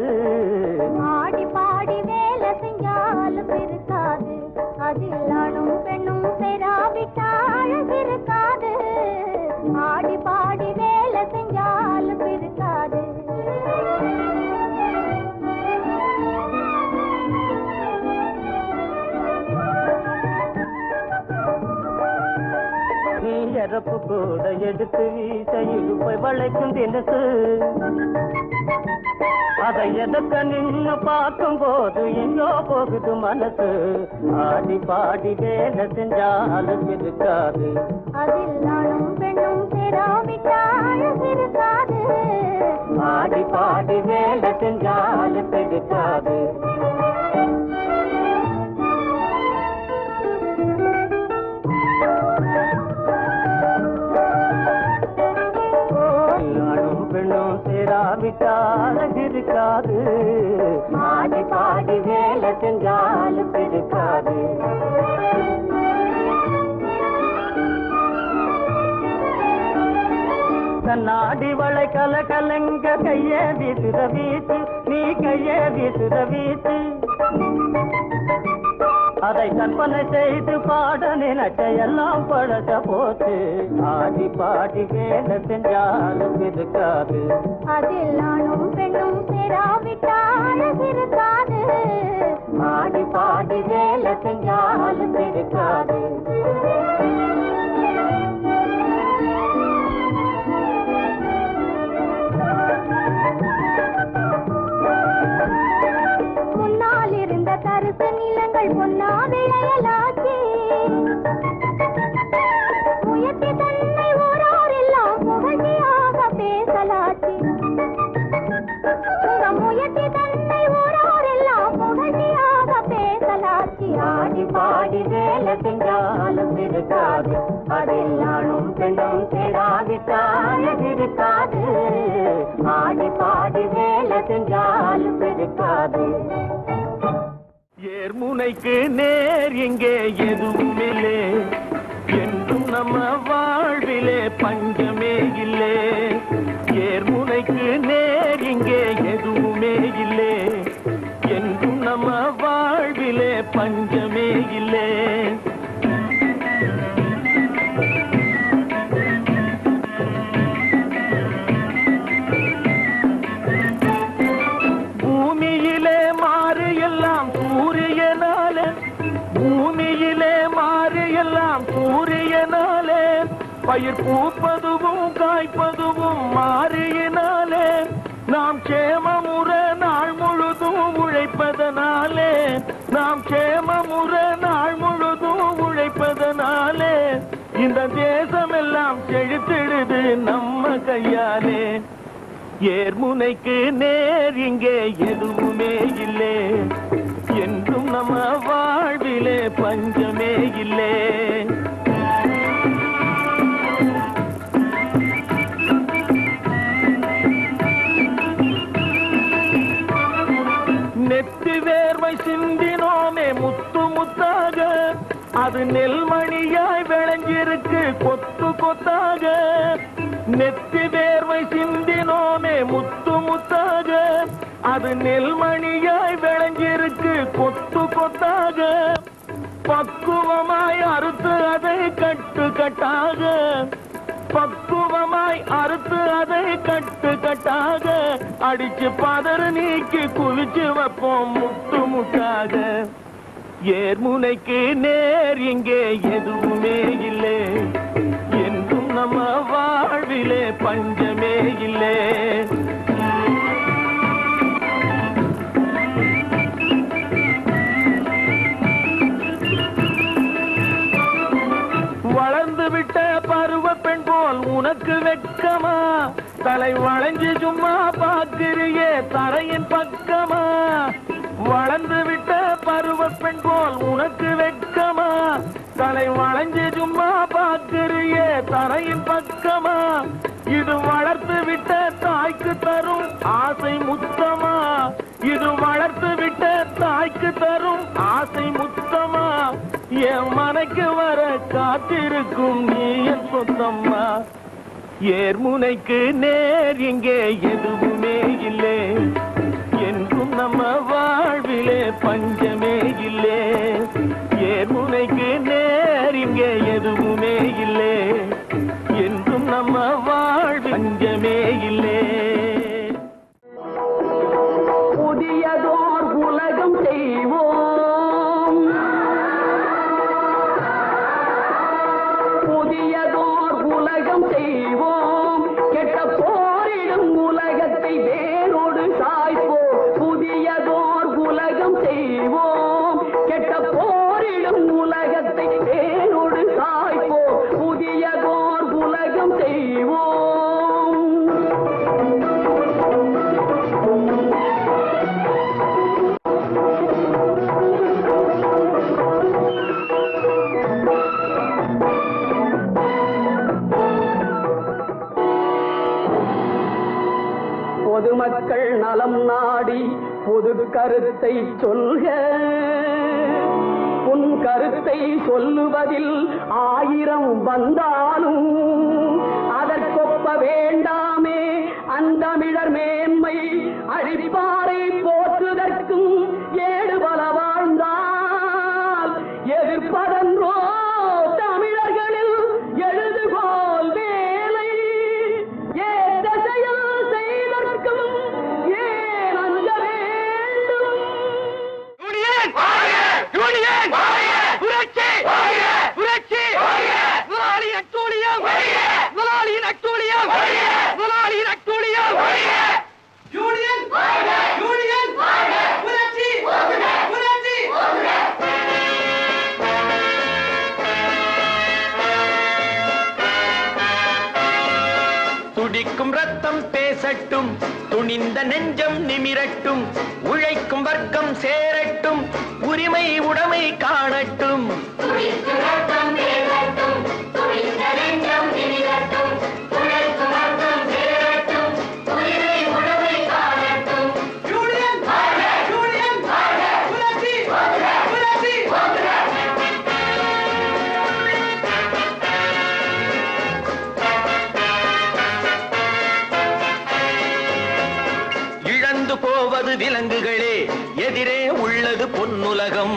ஆடி பாடி வேலை செஞ்சாலும் இருக்காது, அதில் ஆணும் பெண்ணும் சேராவிட்டால் அழகு இருக்காது. ஆடி பாடி வேலை செஞ்சாலும் இருக்காது. நீ இறப்பு கூட எடுத்து வீச இழுப்பை வளைக்கும் தினசு, அதை எதற்க நின்று பார்க்கும் போது எங்கோ போகுது மனசு. ஆடி பாடி வேலை செஞ்சாலும் இருக்காது, அதில் ஆணும் பெண்ணும் சேராவிட்டால் அழகு இருக்காது. ஆடி பாடி வேலை செஞ்சாலும் இருக்காது. ஆணும் பெண்ணும் சேராவிட்டால் அழகு இருக்காது, ஆடி பாடி வேலை செஞ்சாலும் இருக்காது. கண்ணாடி வளை கலங்க கைய வீசுத வீசு நீ கைய வீசுத வீசு அதை கற்பனை செய்து பாட நினைச்ச எல்லாம் பழச போச்சு ஆடி பாடி வேலை செஞ்சாலும் இருக்காது அதில் நானும் பெண்ணும் சேராவிட்டாலும் இருக்காது ஆடி பாடி வேலை செஞ்சாலும் இருக்காது முன்னால் இருந்த தரிசு நிலங்கள் பொன்னா விளையலாச்சு முயற்சி தன்னை ஊராரெல்லாம் புகழ்ச்சியாக பேசலாச்சு உங்க முயற்சி தன்னை ஊராரெல்லாம் புகழ்ச்சியாக பேசலாச்சு ஆடி பாடி வேலை செஞ்சாலும் இருக்காது அதில் நானும் பெண்ணும் சேராவிட்டாலும் இருக்காது ஆடி பாடி வேலை செஞ்சாலும் இருக்காது ஏர்முனைக்கு நேர் எங்கே எதுவுமில்லே என்றும் நம்ம வாழ்விலே பஞ்சமே இல்லே ஏர்முனைக்கு நேர் இங்கே எதுவுமே இல்லே என்றும் நம்ம வாழ்விலே பஞ்சமே இல்லே பூமியிலே மாறு எல்லாம் சூரியனாலே பூமியிலே மாறு எல்லாம் சூரியனாலே பயிர் பூப்பதுவும் காய்ப்பதுவும் மாறியினாலே நாம் சேமமுற நாள் முழுதும் உழைப்பதனாலே நாம் சேமமுற நாள் முழுதும் உழைப்பதனாலே இந்த தேசமெல்லாம் செழித்திடுது நம்ம கையாலே ஏர்முனைக்கு நேர் இங்கே எதுவுமே இல்லே என்றும் நம்ம வாழ்விலே பஞ்சமே இல்லே நெத்தி வேர்வை சிந்தினோமே முத்து முத்தாக அது நெல்மணியாய் விளைஞ்சிருக்கு கொத்து கொத்தாக நெத்தி வேர்வை சிந்தினோமே முத்து முத்தாக அது நெல்மணியாய் விளைஞ்சிருக்கு கொத்து கொத்தாக பக்குவமாய் அறுத்து அதை கட்டு கட்டாக பக்குவமாய் அறுத்து அதை கட்டு கட்டாக அடிச்சு பதறு நீக்கி குவிச்சு வைப்போம் முட்டு முட்டாக ஏர்முனைக்கு நேர் இங்கே எதுவுமே இல்லை என்றும் நம்ம வாழ்விலே பஞ்சமே இல்லை வளர்ந்து விட்ட பருவ பெண் போல் உனக்கு வெட்கமா தலை வளைஞ்சு சும்மா பார்க்கிறியே தரையின் பக்கமா வளர்ந்து விட்ட பருவ பெண் போல் உனக்கு வெட்கமா தலை வளைஞ்சு சும்மா பார்க்கிறியே தரையின் பக்கமா இது வளர்த்து விட்ட தாய்க்கு தரும் ஆசை முத்தமா இது வளர்த்து விட்ட தாய்க்கு தரும் ஆசை முத்தமா என் மனைக்கு வர காத்திருக்கும் நீ என் சொந்தம்மா ஏர்முனைக்கு நேர் இங்கே எதுவுமே இல்லை என்றும் நம்ம வாழ்விலே பஞ்சமே இல்லை ஏர்முனைக்கு நேர் இங்கே எதுவுமே இல்லை என்றும் நம்ம வாழ்வில் பஞ்சமே இல்லை புதியதோர் உலகம் செய்வோம் புதியதோர் உலகம் செய்வோம் கெட்ட போரிடும் உலகத்தை வேரோடு சாய்ப்போம் புதியதோர் உலகம் செய்வோம் கெட்ட போரிடும் உலகத்தை வேரோடு சாய்ப்போம் புதியதோர் உலகம் செய்வோம் பொதுமக்கள் நலம் நாடி பொது கருத்தை சொல்க உன் கருத்தை சொல்லுவதில் 1000 வந்தாலும் அதற்கொப்ப வேண்டாம் அழகர் மேன்மை அழிப்பாரை போற்றுதற்கும் ஏடு பல வாழ்ந்தால் எதிர்ப்பதன்றோ தமிழர்களில் எழுதுகோல் வேலை ஏத செயல் செய்தற்கும் ஏன் அஞ்ச வேண்டும் புரட்சி புரட்சி முதலாளியின் அட்டூழியம் முதலாளியின் அட்டூழியம் முதலாளியின் அட்டூழியம் யூனியன் யூனியன் புரட்சி புரட்சி துடிக்கும் ரத்தம் பேசட்டும் துணிந்த நெஞ்சம் நிமிரட்டும் உழைக்கும் வர்க்கம் சேரட்டும் உரிமை உடைமை காணட்டும் இழந்து போவது விலங்குகளே எதிரே உள்ளது பொன்னுலகம்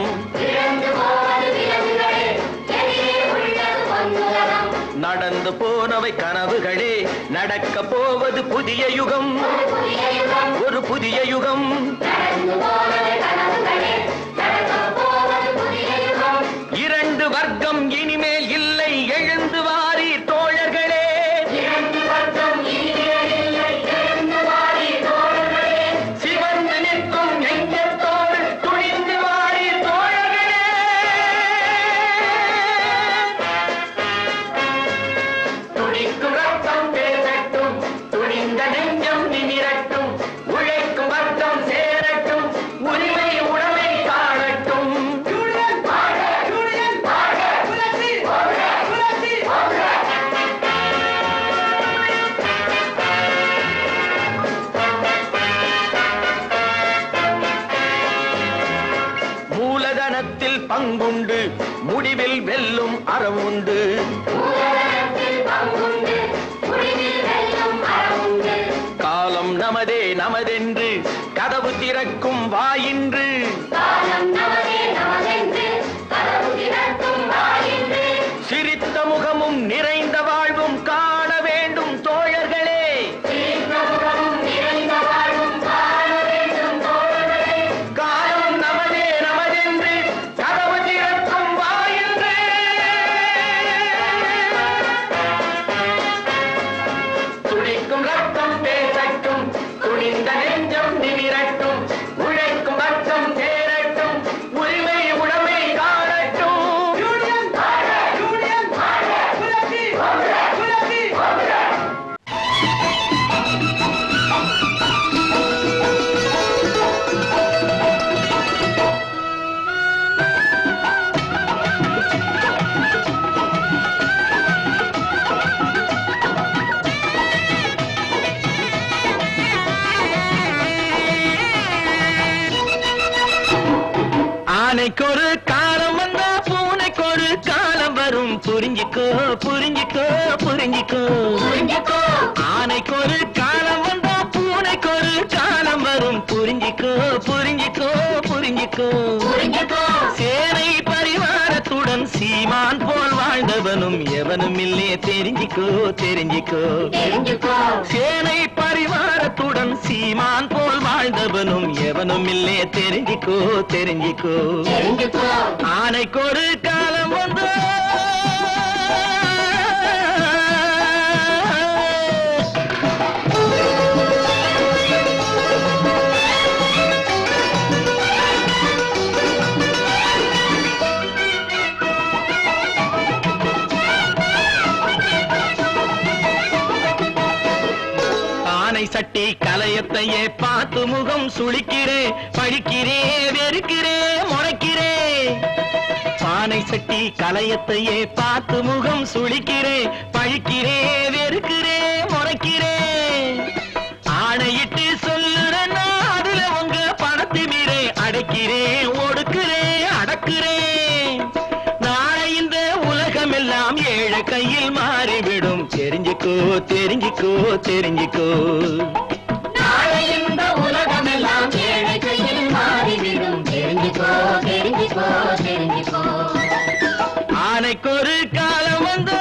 நடந்து போனவை கனவுகளே நடக்க போவது புதிய யுகம் ஒரு புதிய யுகம் இரண்டு வர்க்கம் இனிமேல் இல்லை எழுந்து வாரி தோழர்களே சிவந்து நிற்கும் நெஞ்சத்தோடு துணிந்து வாரி தோழர்களே துடிக்கும் ரத்தம் பேசட்டும் துணிந்த நெஞ்சம் நிமிரட்டும் உழைக்கும் வர்க்கம் சேரட்டும் உரிமை உடைமை காணட்டும் மூலதனத்தில் பங்குண்டு முடிவில் வெல்லும் அறம் உண்டு காலம் நமதே நமதென்று கதவு திறக்கும் வாயின்று சிரித்த முகமும் நிறைந்த வாழ்வும் காண வேண்டும் தோழர்களே காலம் நமதே நமதென்று கதவு திறக்கும் வாயின்று துடிக்கும் ரத்தம் பேசட்டும் துணிந்த நெஞ்சம் நிமிரட்டும் உழைக்கும் வர்க்கம் சேரட்டும் உரிமை உடைமை காணட்டும் ஆனைக்கொரு காலம் வந்தா பூனைக்கொரு காலம் வரும் புரிஞ்சிக்கோ புரிஞ்சிக்கோ புரிஞ்சிக்கோ ஆனைக்கொரு காலம் வந்தா பூனைக்கொரு காலம் வரும் புரிஞ்சிக்கோ புரிஞ்சிக்கோ புரிஞ்சிக்கோ சேனை பரிவாரத்துடன் சீமான் போல் வாழ்ந்தவனும் எவனும் இல்லே தெரிஞ்சிக்கோ தெரிஞ்சிக்கோ சேனை பரிவாரத்துடன் சீமான் போல் வாழ்ந்தவனும் எவனும் இல்லே தெரிஞ்சிக்கோ தெரிஞ்சிக்கோ ஆனைக்கொரு காலம் வந்தோ சட்டி கலையத்தையே பார்த்து முகம் சுளிக்கிறே பழிக்கிறே வெறுக்கிறே முறைக்கிறே பானை சட்டி கலையத்தையே பார்த்து முகம் சுளிக்கிறே பழிக்கிறே வெறுக்கிறே முறைக்கிறே ஆணையிட்டு சொல்லுறேன் அதுல உங்க பணத்திமிரே அடைக்கிறே ஒடுக்கிறே அடக்குறே நாளை இந்த உலகமெல்லாம் ஏழை கையில் மாறிவிடும் தெரிஞ்சுக்கோ தெரிஞ்சுக்கோ தெரிஞ்சுக்கோ தெரிஞ்சுக்கோ தெரிஞ்சுக்கோ தெரிஞ்சுக்கோ. ஆனைக்கு ஒரு காலம் வந்து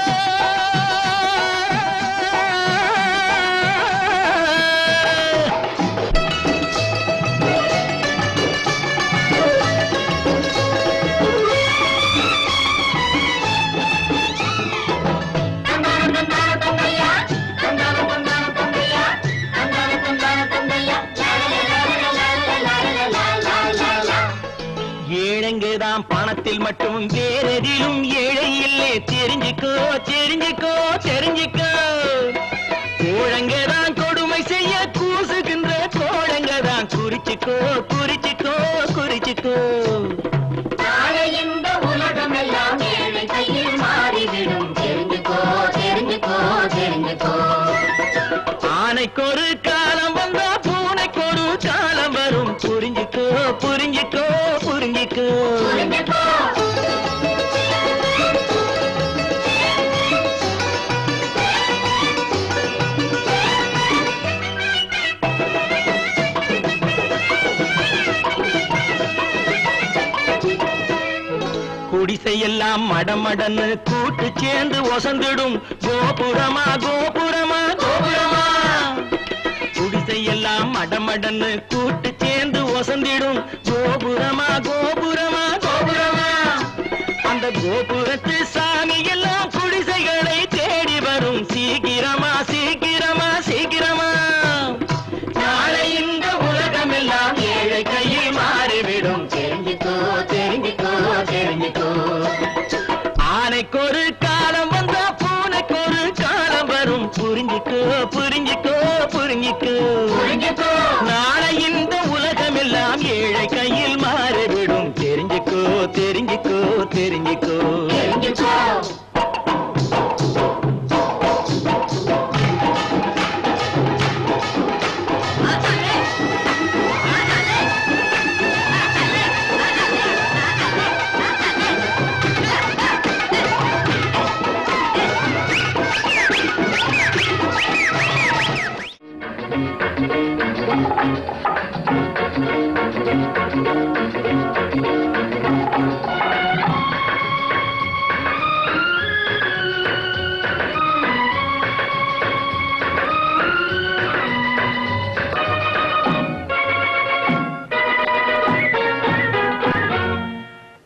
ஏழைங்கதான் பணத்தில் மட்டும் வேறெதிலும் ஏழை இல்லை. தெரிஞ்சுக்கோ தெரிஞ்சுக்கோ தெரிஞ்சுக்கோ. கோழங்கதான் கொடுமை செய்ய கூசுகின்ற கோழங்கதான் குறிச்சுக்கோ குறிச்சுக்கோ குறிச்சுக்கோ. நாளை இந்த உலகம் எல்லாம் ஏழை கையில் மாறிவிடும். தெரிஞ்சுக்கோ தெரிஞ்சுக்கோ தெரிஞ்சுக்கோ. ஆனைக்கு ஒரு காலம் வந்தா பூனைக்கு ஒரு காலம் வரும். புரிஞ்சுக்கோ புரிஞ்சுக்கோ புரிஞ்சுக்கோ. குடிசையெல்லாம் மடமடன்னு கூட்டு சேர்ந்து ஒசந்திடும். கோபுரமா கோபுரமா கோபுரமா. குடிசையெல்லாம் மடமடன்னு கூட்டு சேர்ந்து ஒசந்திடும். கோபுரமா கோபுரமா கோபுரமா. அந்த கோபுரத்து சாமி எல்லாம் குடிசைகளை தேடி வரும். சீக்கிரமா சீக்கிரமா சீக்கிரமா. நாளை இந்த உலகம் எல்லாம் ஏழை கையில் மாறிவிடும். தெரிஞ்சுக்கோ தெரிஞ்சுக்கோ தெரிஞ்சுக்கோ. ஆனைக்கு ஒரு காலம் வந்தா பூனைக்கு ஒரு காலம் வரும். புரிஞ்சுக்கோ புரிஞ்சுக்கோ புரிஞ்சுக்கோ. நாளை இந்த உலகம் எல்லாம் ஏழை கையில் மாறிவிடும். தெரிஞ்சுக்கோ தெரிஞ்சுக்கோ தெரிஞ்சுக்கோ.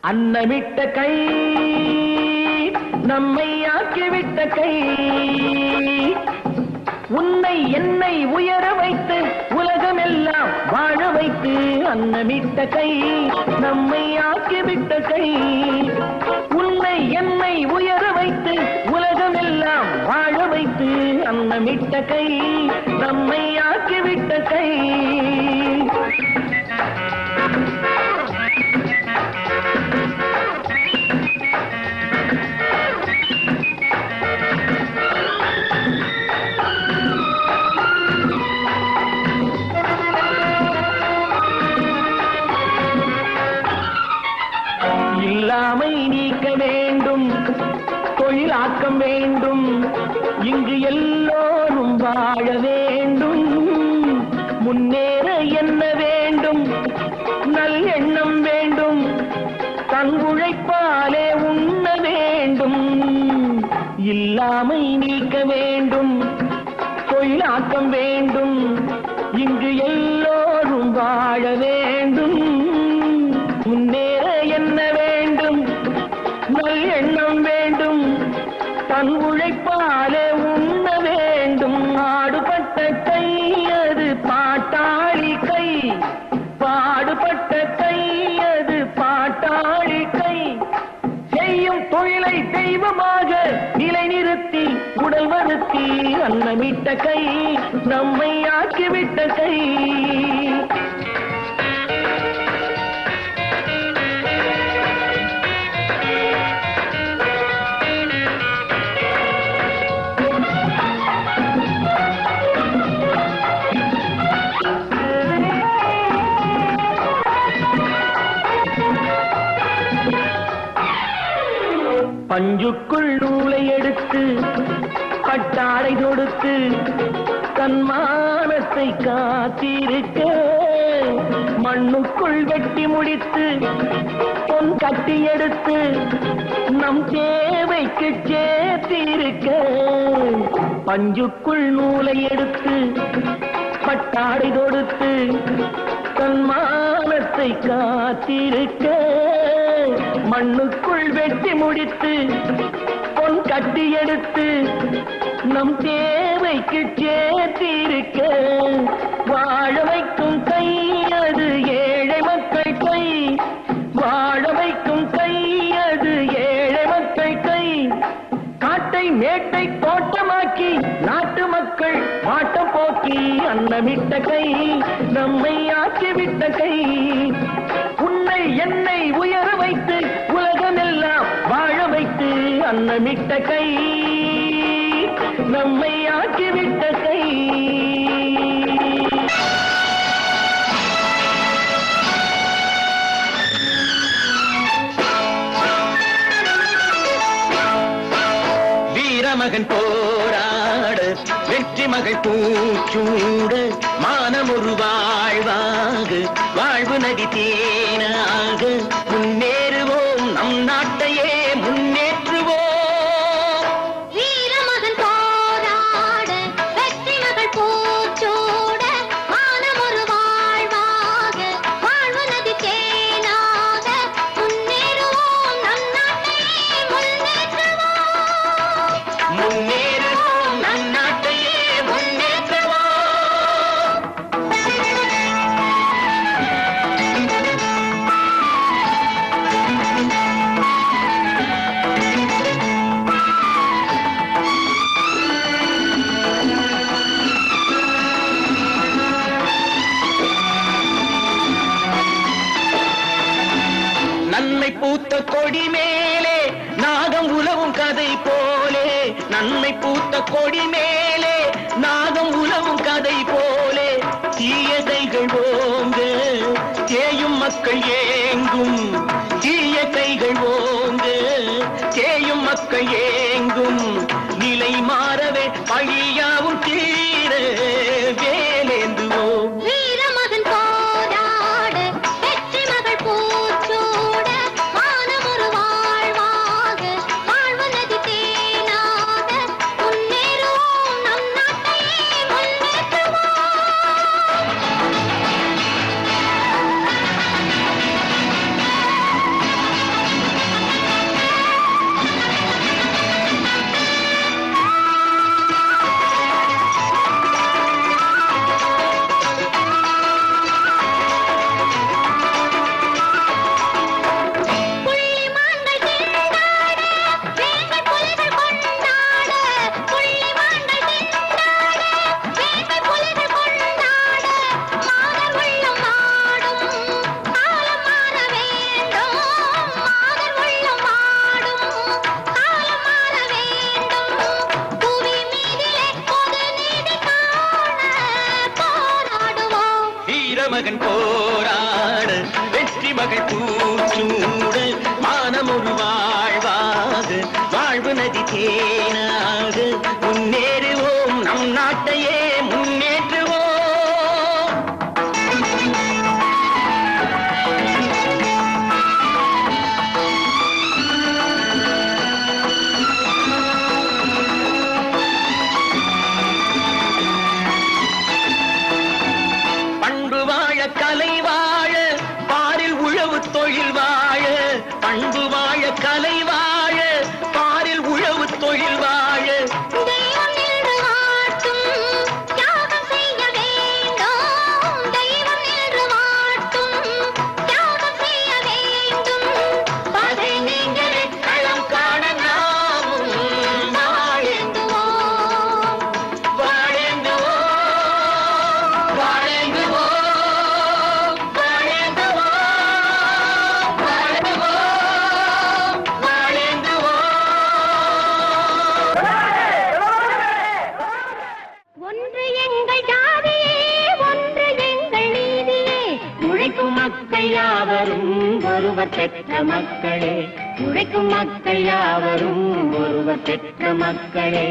அன்னமிட்ட கை நம்மை ஆக்கிவிட்ட கை. உன்னை என்னை உயர வைத்து உலகம் எல்லாம் வாழ வைத்து. அன்னமிட்ட கை நம்மை ஆக்கிவிட்ட கை. உன்னை என்னை உயர வைத்து உலகம் எல்லாம் வாழ வைத்து. அன்னமிட்ட கை நம்மை ஆக்கிவிட்ட கை. இல்லாமை நீக்க வேண்டும். தொழிலாக்கம் வேண்டும். இங்கு எல்லோரும் வாழ வேண்டும். முன்னேற என்ன வேண்டும்? நல் எண்ணம் வேண்டும். தன் உழைப்பாலே உண்ண வேண்டும். இல்லாமை நீக்க வேண்டும். தொழிலாக்கம் வேண்டும். இங்கு எல்லோரும் வாழ வேண்டும். முன்னேற என்ன வேண்டும்? நல் எண்ணம் வேண்டும். தன் உழைப்பாலே உண்ண வேண்டும். ஆடுபட்ட கை அது பாட்டாளி கை. பாடுபட்ட கை அது பாட்டாளி கை. செய்யும் தொழிலை தெய்வமாக நிலைநிறுத்தி உடல் வருத்தி. அன்னமிட்ட கை நம்மை ஆக்கிவிட்ட கை. பஞ்சுக்குள் நூலை எடுத்து பட்டாடை கொடுத்து தன் மானத்தை காத்திருக்க மண்ணுக்குள் வெட்டி முடித்து பொன் கட்டி எடுத்து நம் தேவைக்கு சேர்த்திருக்க பஞ்சுக்குள் நூலை எடுத்து பட்டாடை கொடுத்து தன் மானத்தை காத்திருக்க மண்ணுக்குள் வெட்டி முடித்து பொன் கட்டி எடுத்து நம் தேவைக்கு சேர்த்திருக்க வாழ வைக்கும் கை அது ஏழை மக்கள் கை வாழ வைக்கும் கை அது ஏழை மக்கள் கை காட்டை மேட்டை தோட்டமாக்கி நாட்டு மக்கள் பாட்டம் போக்கி அன்னமிட்ட கை நம்மை ஆக்கிவிட்ட கை உன்னை என்னை உயர வைத்து உலகமெல்லாம் வாழ வைத்து அன்னமிட்ட கை நம்மை ஆக்கிவிட்ட கை வீரமகன் போராட வெற்றி மகள் பூச்சூட மானம் ஒரு வாழ்வாக வாழ்வு நதி தேனாக முன்னேறுவோம் நம் நாட்டையே முன்னேற்றுவோம் வீரமகன் போராட வெற்றி மகள் பூச்சூட மானம் ஒரு வாழ்வாக வாழ்வு நதி தேனாக முன்னேறுவோம் நம் நாட்டையே முன்னேறுவோம் நம் நாட்டையே முன்னேற்றுவோம் நன்மை பூத்த கொடி மேலே நாகம் உலவும் கதை போலே நன்மை பூத்த கொடி மேலே நாகம் உலவும் கதை போலே தீயதைகள் ஓங்க தேயும் மக்கள் ஏங்கும் தீய கைகள் ஓங்க தேயும் மக்கள் ஏங்கும் நிலை மாறவே பழியாவும் தீர வேலேந்துவோம் வீரமகன் போராட வெற்றி மகள் பூச்சூட மானம் ஒரு வாழ்வாக வாழ்வு நதி தேனாக முன்னேறுவோம் நம் நாட்டையே முன்னேற்றுவோம் புள்ளிமான்கள் திண்டாட வேங்கை புலிகள் கொண்டாட புள்ளிமான்கள் திண்டாட வேங்கை புலிகள் கொண்டாட மாதர் உள்ளம் வாடும் காலம் மாற வேண்டும் மாதர் உள்ளம் வாடும் காலம் மாற வேண்டும் புவி மீதிலே பொது நீதி காண போராடுவோம் வீரமகன் போராட வெற்றி மகள் பூச்சூட மானம் ஒரு வாழ்வாக வாழ்வு நதி தேனாக முன்னேறுவோம் நம் நாட்டையே முன்னேற்றுவோம் பண்பு வாழ கலை வாழ பாரில் உழவு தொழில் வாழ பண்பு வாழ கலை வாழ பாரில் உழவு தொழில் வாழ தெய்வம் நின்று வாட்டும் தியாகம் செய்ய வேண்டும் தெய்வம் நின்று வாட்டும் தியாகம் செய்ய வேண்டும் பகை நீங்களே களம் காண நாமும் வாழ்ந்துவோம் வாழ்ந்துவோம் வாழ்ந்துவோம் வாழ்ந்துவோம் வாழ்ந்துவோம் ஒன்று எங்கள் ஜாதியே ஒன்று எங்கள் நீதியே உழைக்கும் மக்கள் யாவரும் ஒருவர் பெற்ற மக்களே உழைக்கும் மக்கள் யாவரும் ஒருவர் பெற்ற மக்களே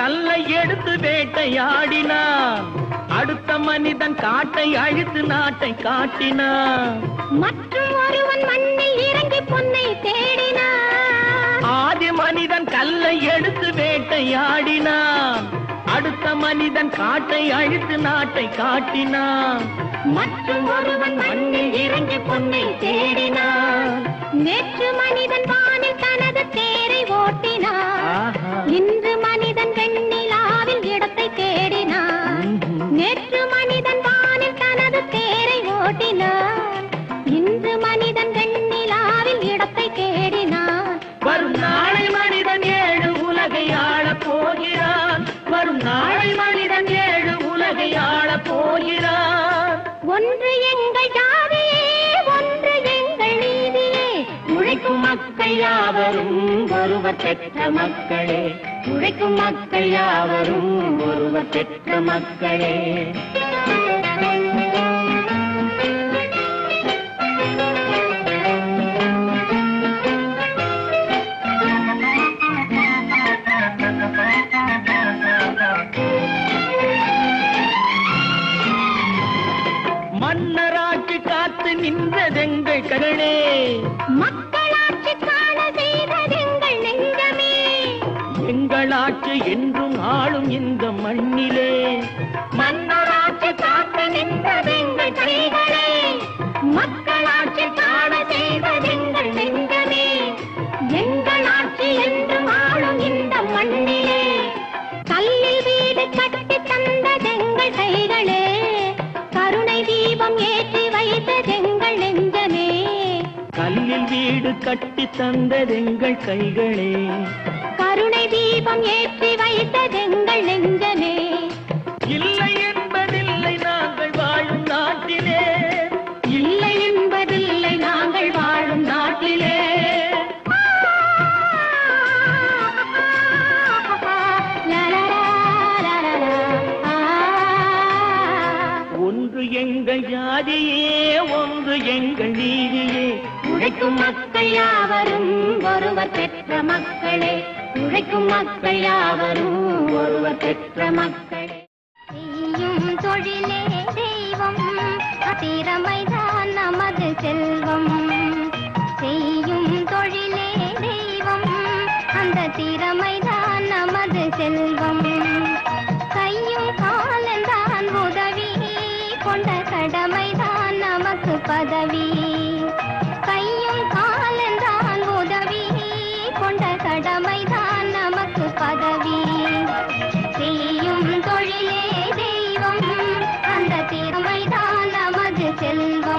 கல்லை எடுத்து வேட்டையாடினான், அடுத்த மனிதன் காட்டை அழித்து நாட்டை காட்டினான். மற்றும் ஒருவன் மண்ணில் இறங்கி பொன்னை தேடினான். ஆதி மனிதன் கல்லை எடுத்து வேட்டையாடினான், அடுத்த மனிதன் காட்டை அழித்து நாட்டை காட்டினான். மற்றும் ஒருவன் மண்ணில் இறங்கி பொன்னை தேடினான். நேற்று மனிதன் வானில் தனது தேரை ஓட்டினான், இன்று மனிதன் வெண்ணிலாவில் இடத்தை தேடினான். நேற்று மனிதன் வானில் தனது தேரை ஓட்டினான், இன்று மனிதன் வெண்ணிலாவில் இடத்தை தேடினான். வரும் நாளை மனிதன் 7 உலகை ஆளப் போகிறான், வரும் நாளை மனிதன் 7 உலகை ஆளப் போகிறான். ஒன்று எங்கள் ஜாதியே, ஒன்று எங்கள் நீதியே, உழைக்கும் மக்கள் யாவரும் ஒருவர் பெற்ற மக்களே, உழைக்கும் மக்கள் யாவரும் ஒருவர் பெற்ற மக்களே. மன்னராட்சி காத்து நின்றதெங்கள் கரணே, மக்களாட்சி காண செய்ததெங்கள் நெஞ்சமே. எங்களாட்சி என்றும் ஆளும் இந்த மண்ணிலே, மன்னராட்சி காத்து நின்றதெங்கள் கைகளே, மக்களாட்சி காண செய்ததெங்கள் நெஞ்சமே. எங்களாட்சி என்றும் ஆளும் இந்த மண்ணிலே, கல்லில் வீடு கட்டி தந்ததெங்கள் கைகளே, கருணை தீபம் ஏற்றி வைத்ததெங்கள் நெஞ்சமே. கல்லில் வீடு கட்டி தந்ததெங்கள் கைகளே, கருணை தீபம் ஏற்றி வைத்ததெங்கள் நெஞ்சமே. இல்லை என்பதில்லை நாங்கள் வாழும் நாட்டிலே, இல்லை என்பதில்லை நாங்கள் வாழும் நாட்டிலே. ஒன்று எங்கள் ஜாதியே, ஒன்று எங்கள் நீதியே, உழைக்கும் மக்கள் யாவரும் ஒருவர் பெற்ற மக்களே, உழைக்கும் மக்கள் யாவரும் ஒருவர் பெற்ற மக்களே. செய்யும் தொழிலே தெய்வம், திறமைதான் நமது செல்வம். செய்யும் தொழிலே தெய்வம், அந்த திறமைதான் நமது செல்வம். கையும் காலந்தான் உதவி, கொண்ட கடமைதான் நமக்கு பதவி. கையும் காலந்தான் உதவி, கொண்ட கடமைதான் நமக்கு பதவி. செய்யும் தொழிலே தெய்வம், அந்த திறமைதான் நமது செல்வம்.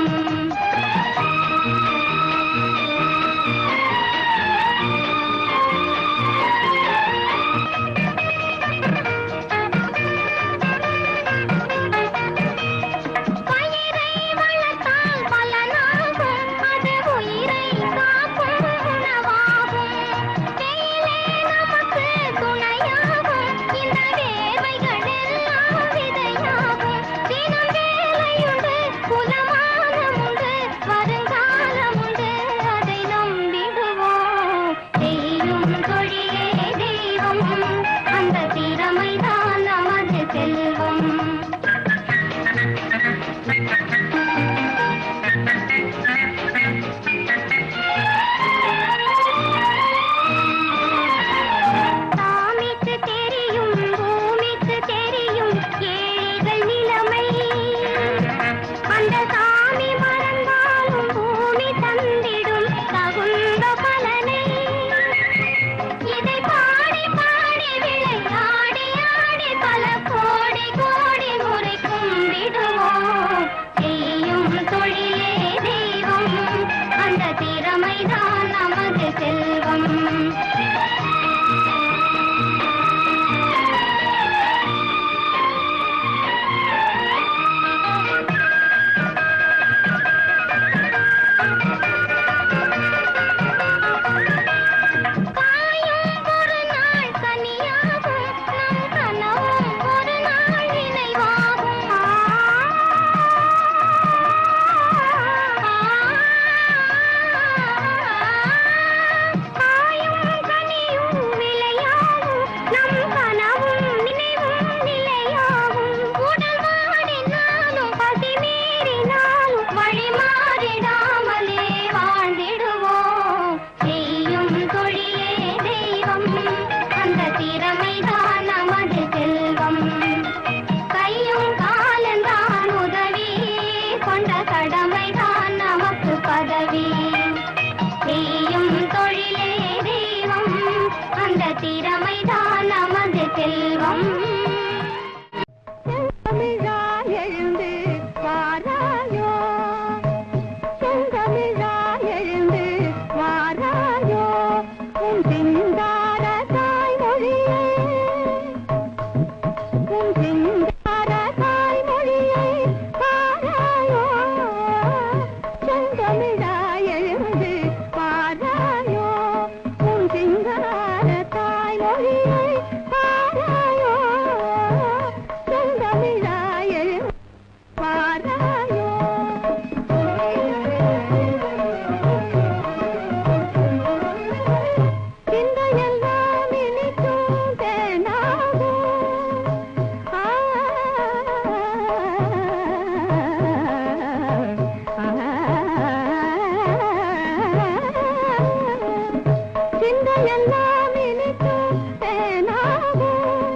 சிந்தையெல்லாம் இனிக்கும் தேனாகும்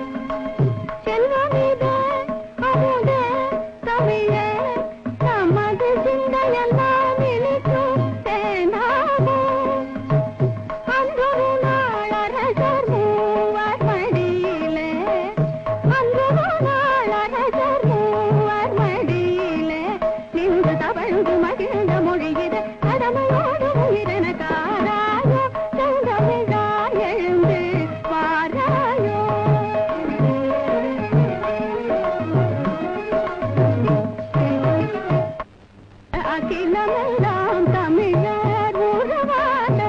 செல்வமிதே அமுதே தமிழே நமது சிந்தையெல்லாம் இனிக்கும் தேனாகும் அன்றொரு நாள் அரசர் மூவர் மடியிலே அன்றொரு நாள் அரசர் மூவர் மடியிலே நின்று தவழ்ந்து மகிழ்ந்த மொழியிட கடமையோடு உயிரென காராயோ செந்தமிழாய் எழுந்து வாராயோ அகிலமெல்லாம் தமிழர் உறவாட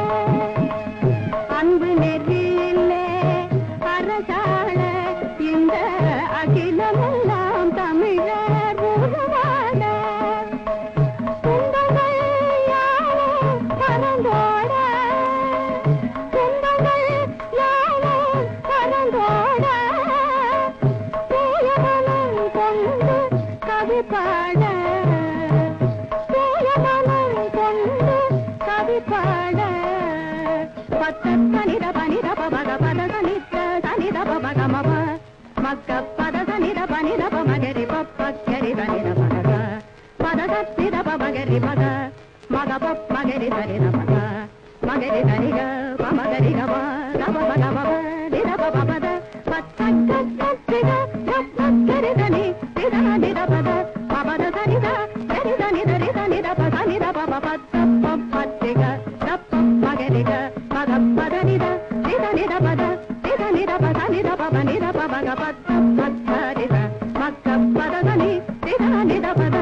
அன்பு நெறியிலே அரசாள இந்த அகிலமெல்லாம் தமிழர் உறவாட துன்பங்கள் யாவும் பறந்தோட துன்பங்கள் யாவும் பறந்தோட தூயமனம் கொண்டு கவி பாட தூயமனம் கொண்டு கவி பாட பனித பனித பமக பத சனித்த சனித பமக மப மக்க பத சனித பனித பமகரி பப்பரி சனித பமக பத சனித பமகரி மக மக பமகரி சனித மக மகரி சனிக பமகரி கம கம மக மப நித பமத பத்தக்க சனிக பப்பரி சனி நித நித பத பமத சனித சனித நித நித நித பத நித பம பத்த பப்பத்திக தப்ப மகரிக மக பத நித நித நித பத நித நித பத நித பம நித பமக பத்த பத்தரித மக்க பத சனி நித நித பத